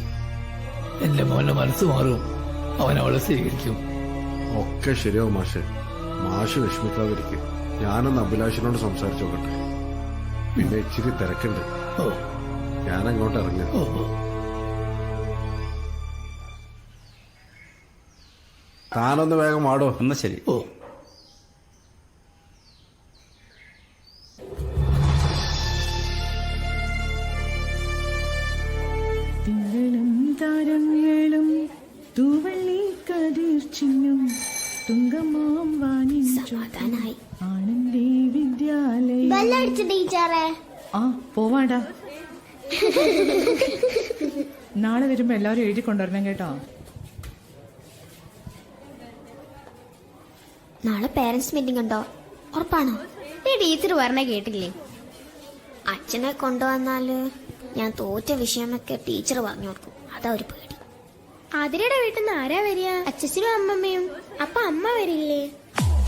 എന്റെ മോന്റെ മനസ്സ് മാറും, അവൻ അവളെ സ്വീകരിക്കും. ഒക്കെ ശരിയാവും മാഷെ. മാഷ് വിഷമിക്കാതിരിക്കും. ഞാനൊന്ന് അഭിലാഷിനോട് സംസാരിച്ചു നോക്കട്ടെ. പിന്നെ ഇച്ചിരി തിരക്കുണ്ട്, ഞാനങ്ങോട്ട് ഇറങ്ങാം. താനൊന്ന് വേഗം ആടോ. എന്നാ ശരി. തിങ്കളും താരങ്ങളും തൂവള്ളി കതിർച്ചിങ്ങും തുങ്കമാം വാനിനായി ആനന്ദി വിദ്യാലയം. ആ പോവാടാ. നാളെ വരുമ്പോ എല്ലാവരും എഴുതി കൊണ്ടുവരണം കേട്ടോ. നാളെ പേരന്റ്സ് മീറ്റിംഗ് ഉണ്ടോ? ഉറപ്പാണോ? ഈ ടീച്ചർ പറഞ്ഞ കേട്ടില്ലേ? അച്ഛനെ കൊണ്ടുവന്നാല് ഞാൻ തോറ്റ വിഷയമൊക്കെ ടീച്ചർ പറഞ്ഞു കൊടുക്കും. അതാ ഒരു പേടി. അതിരയുടെ വീട്ടിൽ നിന്ന് ആരാ വരിക? അച്ഛനും അമ്മമ്മയും. അപ്പൊ അമ്മ വരില്ലേ?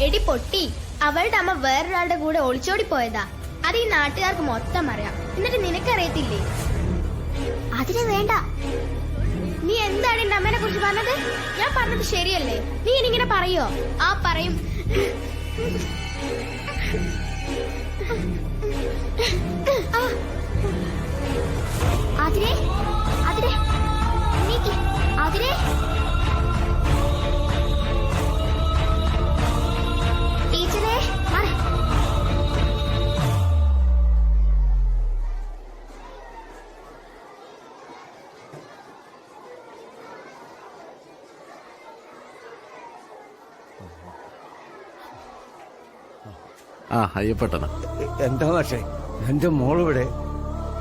എടി പൊട്ടി, അവളുടെ അമ്മ വേറൊരാളുടെ കൂടെ ഒളിച്ചോടി പോയതാ. അത് ഈ നാട്ടുകാർക്ക് മൊത്തം അറിയാം. എന്നിട്ട് നിനക്കറിയത്തില്ലേ? അതിനെ വേണ്ട. നീ എന്താണ് എന്റെ അമ്മേനെ കുറിച്ച് പറഞ്ഞത്? ഞാൻ പറഞ്ഞത് ശരിയല്ലേ? നീ ഇനിങ്ങനെ പറയോ? ആ പറയും. അതിരെ അതിരെ അതിരെ ടീച്ചറെ ആ അയ്യപ്പെട്ടന. എന്താ പക്ഷേ എന്റെ മോളിവിടെ?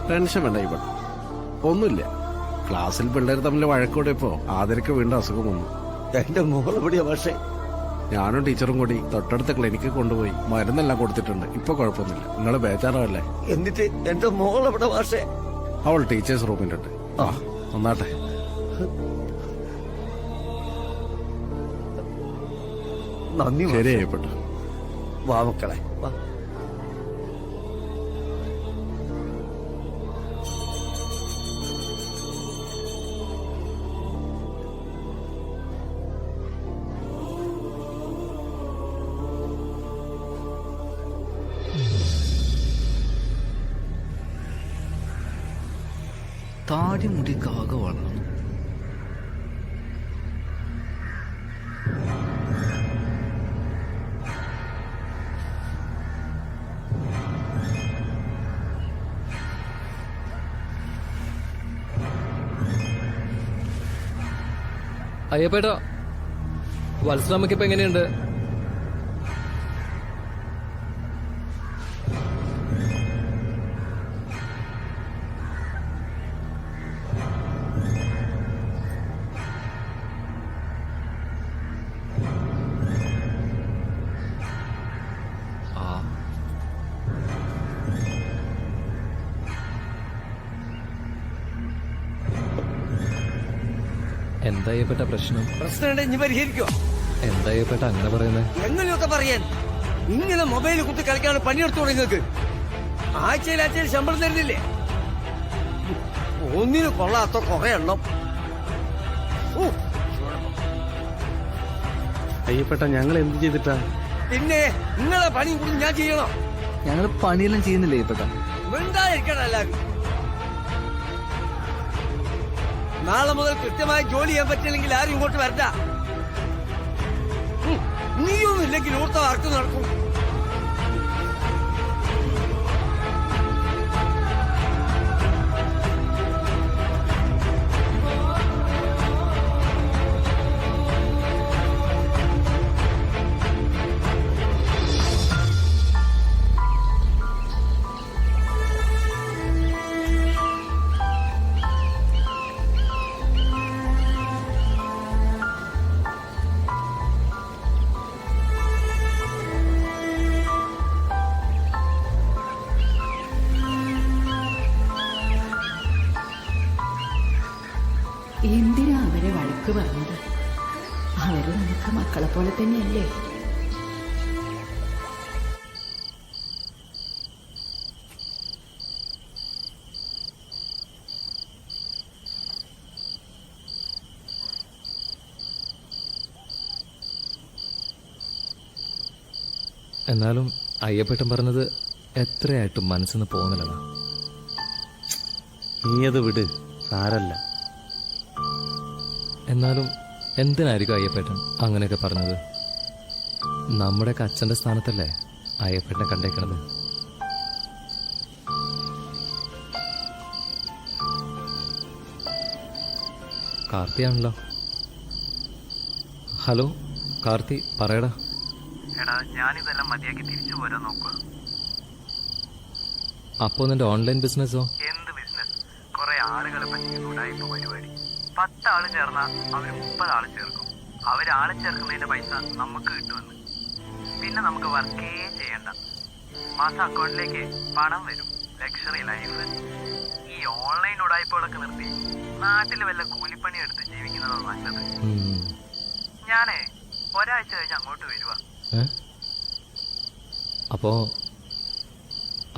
ടെൻഷൻ വേണ്ട അയ്യപ്പെട്ട, ഒന്നുമില്ല. ക്ലാസ്സിൽ പിള്ളേർ തമ്മിൽ വഴക്കൂടിയപ്പോ ആദരക്ക് വീണ്ടും അസുഖം വന്നു. എന്റെ മോളിവിടെയാ പക്ഷേ. ഞാനും ടീച്ചറും കൂടി തൊട്ടടുത്ത ക്ലിനിക്കിൽ കൊണ്ടുപോയി മരുന്നെല്ലാം കൊടുത്തിട്ടുണ്ട്. ഇപ്പൊ കുഴപ്പമൊന്നുമില്ല. നിങ്ങൾ ബേജാറല്ലേ? എന്നിട്ട് എന്റെ മോളെവിടെ പക്ഷേ? അവൾ ടീച്ചേഴ്സ് റൂമിലുണ്ട്. ആ ഒന്നാട്ടെ. നന്ദി. ശരി അയ്യപ്പെട്ടു. വാ മക്കളെ വാ. താടി മുടിയൊക്കെ ആകെ വളർന്നു. അയ്യപ്പേട്ടാ, വത്സരാമയ്ക്ക് ഇപ്പൊ എങ്ങനെയുണ്ട്? എന്താ അയ്യപ്പേട്ട പ്രശ്നം? പ്രശ്നം ഇനി പരിഹരിക്കോ? എന്താ അയ്യപ്പേട്ട അങ്ങനെ പറയുന്നത്? എങ്ങനെയൊക്കെ പറയാൻ? ഇങ്ങനെ മൊബൈൽ കുത്തി കളിക്കാണ് പണിയെടുത്തു നിങ്ങൾക്ക്. ആഴ്ചയിൽ ശമ്പളം തരുന്നില്ലേ? ഒന്നിനും കൊള്ളാത്ത കുറെ എണ്ണം. അയ്യപ്പെട്ട ഞങ്ങൾ എന്ത് ചെയ്തിട്ടാ? പിന്നെ നിങ്ങളെ പണി കൂടി ഞാൻ ചെയ്യണം. ഞങ്ങൾ പണിയെല്ലാം ചെയ്യുന്നില്ലേ അയ്യപ്പെട്ട? മിണ്ടാതിരിക്കണം എല്ലാവരും. നാളെ മുതൽ കൃത്യമായി ജോലി ചെയ്യാൻ പറ്റില്ലെങ്കിൽ ആരും ഇങ്ങോട്ട് വരണ്ട. നീയൊന്നും ഇല്ലെങ്കിൽ ഓർത്ത ആർക്ക് നടക്കും. എന്തിനാ അവരെ വഴക്ക് പറഞ്ഞത്? അവര് നമുക്ക് മക്കളെ പോലെ തന്നെയല്ലേ? എന്നാലും അയ്യപ്പേട്ടൻ പറഞ്ഞത് എത്രയായിട്ടും മനസ്സിന്ന് പോകുന്നില്ലടാ. നീ അത് വിട്, സാരല്ല. എന്നാലും എന്തിനായിരിക്കും അയ്യപ്പേട്ടൻ അങ്ങനെയൊക്കെ പറഞ്ഞത്? നമ്മുടെയൊക്കെ അച്ഛന്റെ സ്ഥാനത്തല്ലേ അയ്യപ്പേട്ടനെ കണ്ടേക്കണത്. കാർത്തിയാണല്ലോ. ഹലോ കാർത്തി, പറയടാ. എടാ, ഞാനിതെല്ലാം മതിയാക്കി തിരിച്ചു പോരാൻ നോക്കുക. അപ്പോ നിന്റെ ഓൺലൈൻ ബിസിനസ്സോ? എന്ത് ബിസിനസ്? കുറെ ആളുകളെ പറ്റിയിട്ടുണ്ടാ ഇപ്പൊ പരിപാടി. 10 ആള് ചേർന്നാ അവര് 30 ആള് ചേർക്കും. അവരാളെ ചേർക്കുന്നതിന്റെ പൈസ നമുക്ക് കിട്ടുമെന്ന്. പിന്നെ നമുക്ക് വർക്കേ ചെയ്യണ്ട. മാസം അക്കൗണ്ടിലേക്ക് പണം വരും. Luxury life. ഈ ഓൺലൈൻ ഉടായ്പകളൊക്കെ നിർത്തി നാട്ടിൽ വല്ല കൂലിപ്പണി എടുത്ത് ജീവിക്കുന്നതാണ് നല്ലത്. ഞാനേ ഒരാഴ്ച കഴിഞ്ഞ് അങ്ങോട്ട് വരുവാ.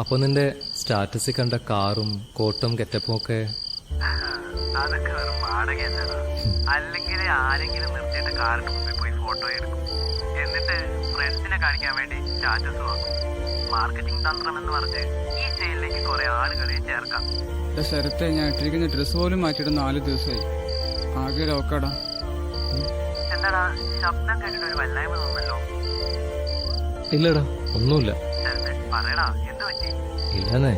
അപ്പോ നിന്റെ സ്റ്റാറ്റസിൽ കണ്ട കാറും കോട്ടും ഗെറ്റപ്പും ഒക്കെ അതൊക്കെ വെറും വാടകയല്ല. അല്ലെങ്കിൽ ആരെങ്കിലും നിർത്തിയിട്ട് കാറിന് മുമ്പിൽ പോയി ഫോട്ടോ എടുക്കും. എന്നിട്ട് ഫ്രണ്ട്സിനെ കാണിക്കാൻ വേണ്ടി സ്റ്റാറ്റസ് വാങ്ങും. മാർക്കറ്റിംഗ് തന്ത്രം എന്ന് പറഞ്ഞ് ഈ ചെയിനിലേക്ക് കുറെ ആളുകളെ ചേർക്കാം. ശരത്തെ, ഞാൻ ഇട്ടിരിക്കുന്ന ഡ്രസ് പോലും മാറ്റിയിട്ട് 4 ദിവസമായി. ആകെ ലോക്കടാ. എന്താടാ ശബ്ദം കേട്ടിട്ട് ഒരു വല്ലായ്മ തോന്നല്ലോ? ഇല്ലടാ, ഒന്നുമില്ല. ശരത്തെ പറയടാ, എന്ത് പറ്റി? ഇല്ലെന്നേ.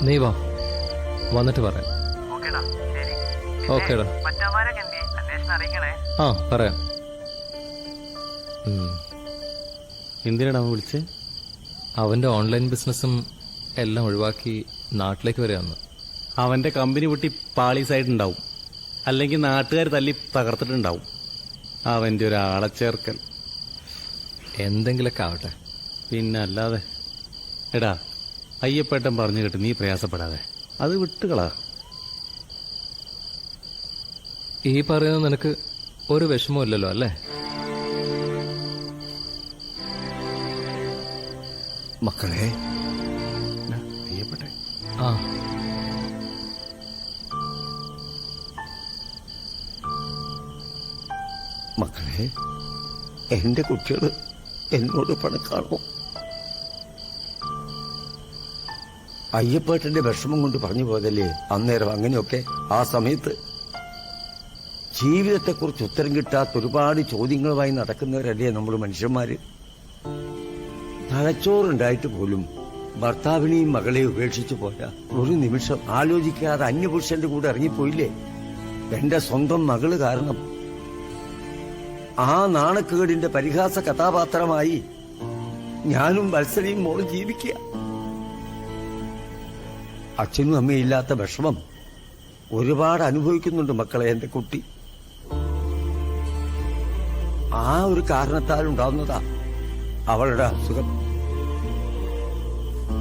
നീ വാ, വന്നിട്ട് പറയാം. ഓക്കേടാ, ശരി. ഓക്കേടാ. മറ്റന്മാരൊക്കെ എന്തി? അന്വേഷണം അറിയിക്കണേ. ആ, പറയാം. എന്തിനാണ് അവൻ വിളിച്ചേ? അവന്റെ ഓൺലൈൻ ബിസിനസ്സും എല്ലാം ഒഴിവാക്കി നാട്ടിലേക്ക് വരികയെന്ന്. അവന്റെ കമ്പനി പൊട്ടി പാളീസായിട്ടുണ്ടാവും, അല്ലെങ്കിൽ നാട്ടുകാർ തല്ലി തകർത്തിട്ടുണ്ടാവും. അവന്റെ ഒരാളെ ചേർക്കൽ എന്തെങ്കിലൊക്കെ ആവട്ടെ. പിന്നെ അല്ലാതെ. എടാ, അയ്യപ്പേട്ടൻ പറഞ്ഞു കേട്ട് നീ പ്രയാസപ്പെടാതെ അത് വിട്ടുകളാ. ഈ പറയുന്നത് നിനക്ക് ഒരു വിഷമവും ഇല്ലല്ലോ അല്ലേ? മക്കളെ, അയ്യപ്പേട്ടെ. ആ, മക്കളെ, എന്റെ കുട്ടികൾ എന്നോട് പണക്കാണോ? അയ്യപ്പേട്ടന്റെ വിഷമം കൊണ്ട് പറഞ്ഞു പോയതല്ലേ അന്നേരം അങ്ങനെയൊക്കെ. ആ സമയത്ത് ജീവിതത്തെക്കുറിച്ച് ഉത്തരം കിട്ടാത്ത ഒരുപാട് ചോദ്യങ്ങളുമായി നടക്കുന്നവരല്ലേ നമ്മൾ മനുഷ്യന്മാര്. തലച്ചോറുണ്ടായിട്ട് പോലും ഭർത്താവിനെയും മകളെയും ഉപേക്ഷിച്ചു പോയ ഒരു നിമിഷം ആലോചിക്കാതെ അന്യപുരുഷന്റെ കൂടെ ഇറങ്ങിപ്പോയില്ലേ എന്റെ സ്വന്തം മകള് കാരണം. ആ നാണക്കേടിന്റെ പരിഹാസ കഥാപാത്രമായി ഞാനും വത്സലയും മോളും ജീവിക്കുക. അച്ഛനും അമ്മയില്ലാത്ത വിഷമം ഒരുപാട് അനുഭവിക്കുന്നുണ്ട് മക്കളെ എന്റെ കുട്ടി. ആ ഒരു കാരണത്താൽ ഉണ്ടാവുന്നതാ അവളുടെ അസുഖം.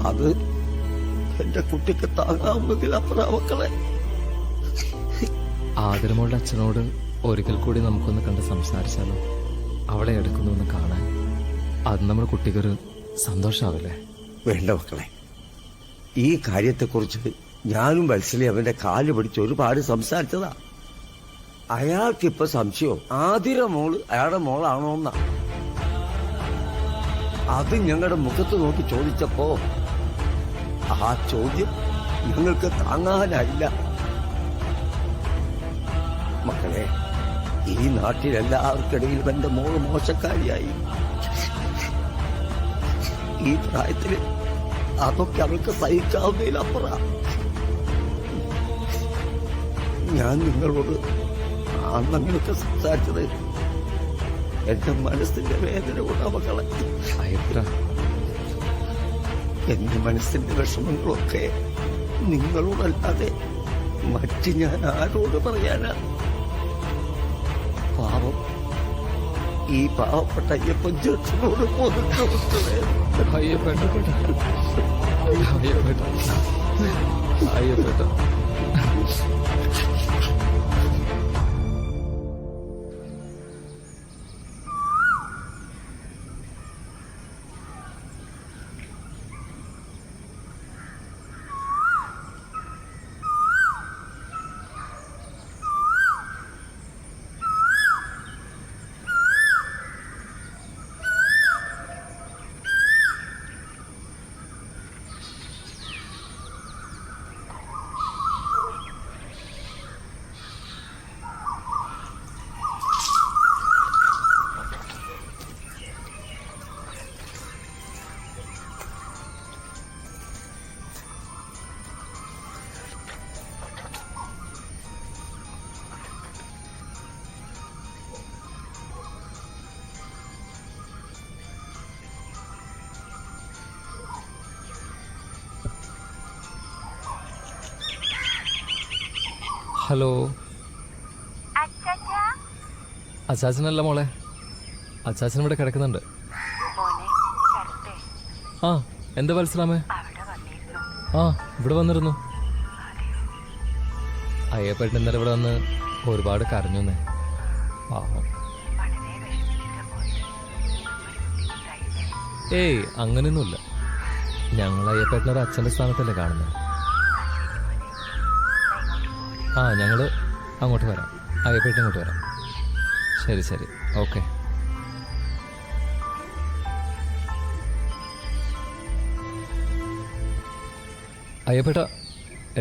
അത് എന്റെ കുട്ടിക്ക് താങ്ങാവുന്നതിൽ അപ്പുറം മക്കളെ. ആദരമോളുടെ അച്ഛനോട് ഒരിക്കൽ കൂടി നമുക്കൊന്ന് കണ്ട് സംസാരിച്ചാലോ? അവളെ എടുക്കുന്നു കാണാൻ. അത് നമ്മുടെ കുട്ടിക്കൊരു സന്തോഷാവില്ലേ? വേണ്ട മക്കളെ, ഈ കാര്യത്തെക്കുറിച്ച് ഞാനും വത്സലി അവന്റെ കാല് പിടിച്ച് ഒരുപാട് സംസാരിച്ചതാ. അയാൾക്കിപ്പോ സംശയം ആതിര മോള് അയാളുടെ മോളാണോന്നാ. അത് ഞങ്ങളുടെ മുഖത്ത് നോക്കി ചോദിച്ചപ്പോ ആ ചോദ്യം ഞങ്ങൾക്ക് താങ്ങാനായില്ല. ഈ നാട്ടിലെല്ലാവർക്കിടയിലും എന്റെ മോള് മോശക്കാരിയായി. ഈ പ്രായത്തില് അതൊക്കെ അവൾക്ക് സഹിക്കാവുന്നതിലപ്പുറം. ഞാൻ നിങ്ങളോട് അന്നങ്ങനൊക്കെ സംസാരിച്ചത് എന്റെ മനസ്സിന്റെ വേദന കൊണ്ട് മക്കളെ. എന്റെ മനസ്സിന്റെ വിഷമങ്ങളൊക്കെ നിങ്ങളോടല്ലാതെ മറ്റ് ഞാൻ ആരോട് പറയാനാ? പാവം ഈ പാവപ്പെട്ട അയ്യപ്പൻ ചേട്ടനോട് ഹലോ. അച്ചാച്ചനല്ല മോളെ, അച്ചാച്ചൻ ഇവിടെ കിടക്കുന്നുണ്ട്. ആ എന്താ വത്സരാമേ? ആ ഇവിടെ വന്നിരുന്നു. അയ്യപ്പേട്ടൻ ഇന്നലെ ഇവിടെ വന്ന് ഒരുപാട് കരഞ്ഞുന്നേ. പാവം. ഏയ് അങ്ങനെയൊന്നുമില്ല. ഞങ്ങൾ അയ്യപ്പേട്ടനൊരു അച്ഛൻ്റെ സ്ഥാനത്തല്ലേ കാണുന്നത്. ആ ഞങ്ങൾ അങ്ങോട്ട് വരാം. അയ്യപ്പേട്ടൻ ഇങ്ങോട്ട് വരാം. ശരി ശരി ഓക്കെ. അയ്യപ്പേട്ട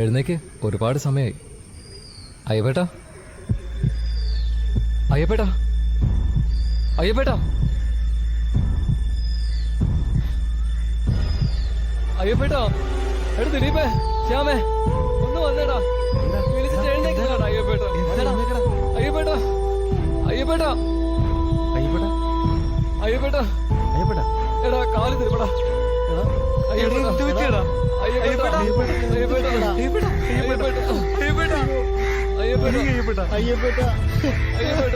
എഴുന്നേക്ക്, ഒരുപാട് സമയമായി. അയ്യപ്പേട്ട അയ്യപ്പേട്ട അയ്യപ്പേട്ട അയ്യപ്പേട്ട എടാ ദിലീപേ, ശ്യാമേ ഒന്ന് വന്നേടാ. വിളിച്ചിട്ട് എഴുന്നേക്കടാ അയ്യപ്പേട്ട. അയ്യപ്പേട്ട അയ്യപ്പേട്ട അയ്യപ്പേട്ട അയ്യപ്പേട്ട അയ്യപ്പേട്ട എടാ കാല് തിരുപ്പടാ. അയ്യപ്പേട്ട അയ്യപ്പേട്ട അയ്യപ്പേട്ട അയ്യപ്പേട്ട അയ്യപ്പേട്ട അയ്യപ്പേട്ട അയ്യപ്പേട്ട അയ്യപ്പേട്ട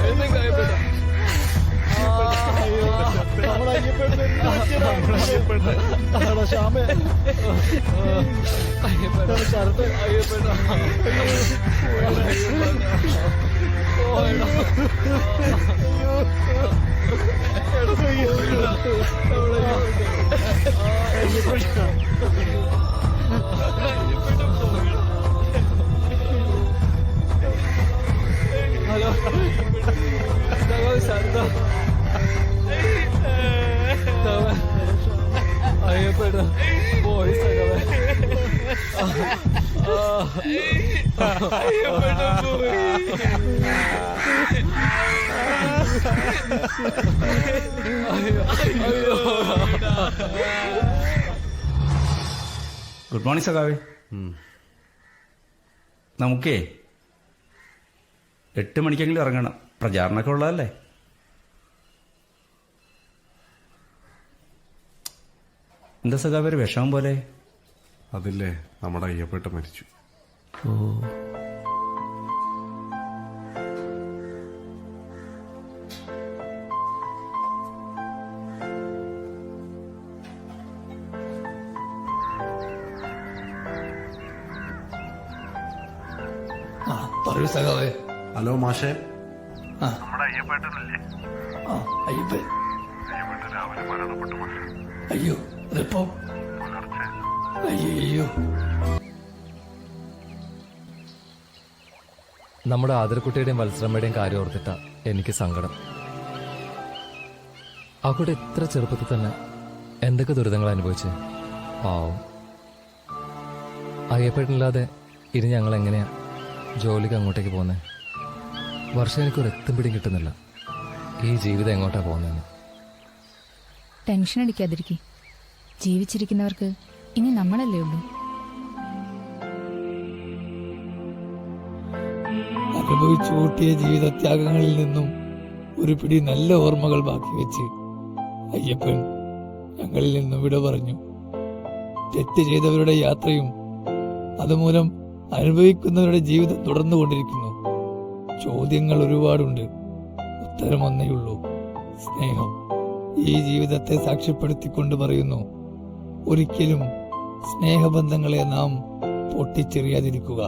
എഴുന്നേക്ക് അയ്യപ്പേട്ട. ഹലോ ശാന്ത. അയ്യപ്പേട്ട പോയി സകവേ. ഗുഡ് മോർണിംഗ് സഖാവേ. നമുക്കേ 8 മണിക്കെങ്കിലും ഇറങ്ങണം. പ്രചാരണമൊക്കെ ഉള്ളതല്ലേ. എന്താ സഖാവേ ഒരു വിഷമം പോലെ? അതില്ലേ നമ്മുടെ അയ്യപ്പേട്ട മരിച്ചു. ഓ പറയൂ സഖാവേ. ഹലോ മാഷേ. നമ്മുടെ അയ്യപ്പേട്ടനല്ലേ? അയ്യപ്പൻ. അയ്യപ്പേട്ടൻ രാവിലെ മരണപ്പെട്ടു. അയ്യോ അതെപ്പോ? അയ്യോ. നമ്മുടെ ആദരക്കുട്ടിയുടെയും വത്സരമ്മയുടെയും കാര്യം ഓർത്തിട്ടാ എനിക്ക് സങ്കടം. അവിടെ എത്ര ചെറുപ്പത്തിൽ തന്നെ എന്തൊക്കെ ദുരിതങ്ങൾ അനുഭവിച്ച്. പാവം. അയ്യപ്പേട്ടനില്ലാതെ ഇനി ഞങ്ങൾ എങ്ങനെയാ ജോലിക്ക് അങ്ങോട്ടേക്ക് പോകുന്നത്? വർഷം എനിക്കൊരു എത്തും പിടിയും കിട്ടുന്നില്ല. ഈ ജീവിതം എങ്ങോട്ടാ പോകുന്നതെന്ന്. ടെൻഷൻ അടിക്കാതിരിക്കെ. ജീവിച്ചിരിക്കുന്നവർക്ക് ഇനി നമ്മളല്ലേ ഉള്ളൂ. അനുഭവിച്ചു കൂട്ടിയ ജീവിതത്യാഗങ്ങളിൽ നിന്നും ഒരു പിടി നല്ല ഓർമ്മകൾ ബാക്കി വെച്ച് അയ്യപ്പൻ ഞങ്ങളിൽ നിന്നും വിട പറഞ്ഞു. തെറ്റ് ചെയ്തവരുടെ യാത്രയും അതുമൂലം അനുഭവിക്കുന്നവരുടെ ജീവിതം തുടർന്നുകൊണ്ടിരിക്കുന്നു. ചോദ്യങ്ങൾ ഒരുപാടുണ്ട്, ഉത്തരം ഒന്നേയുള്ളൂ: സ്നേഹം. ഈ ജീവിതത്തെ സാക്ഷ്യപ്പെടുത്തിക്കൊണ്ട് പറയുന്നു, ഒരിക്കലും സ്നേഹബന്ധങ്ങളെ നാം പൊട്ടിച്ചെറിയാതിരിക്കുക.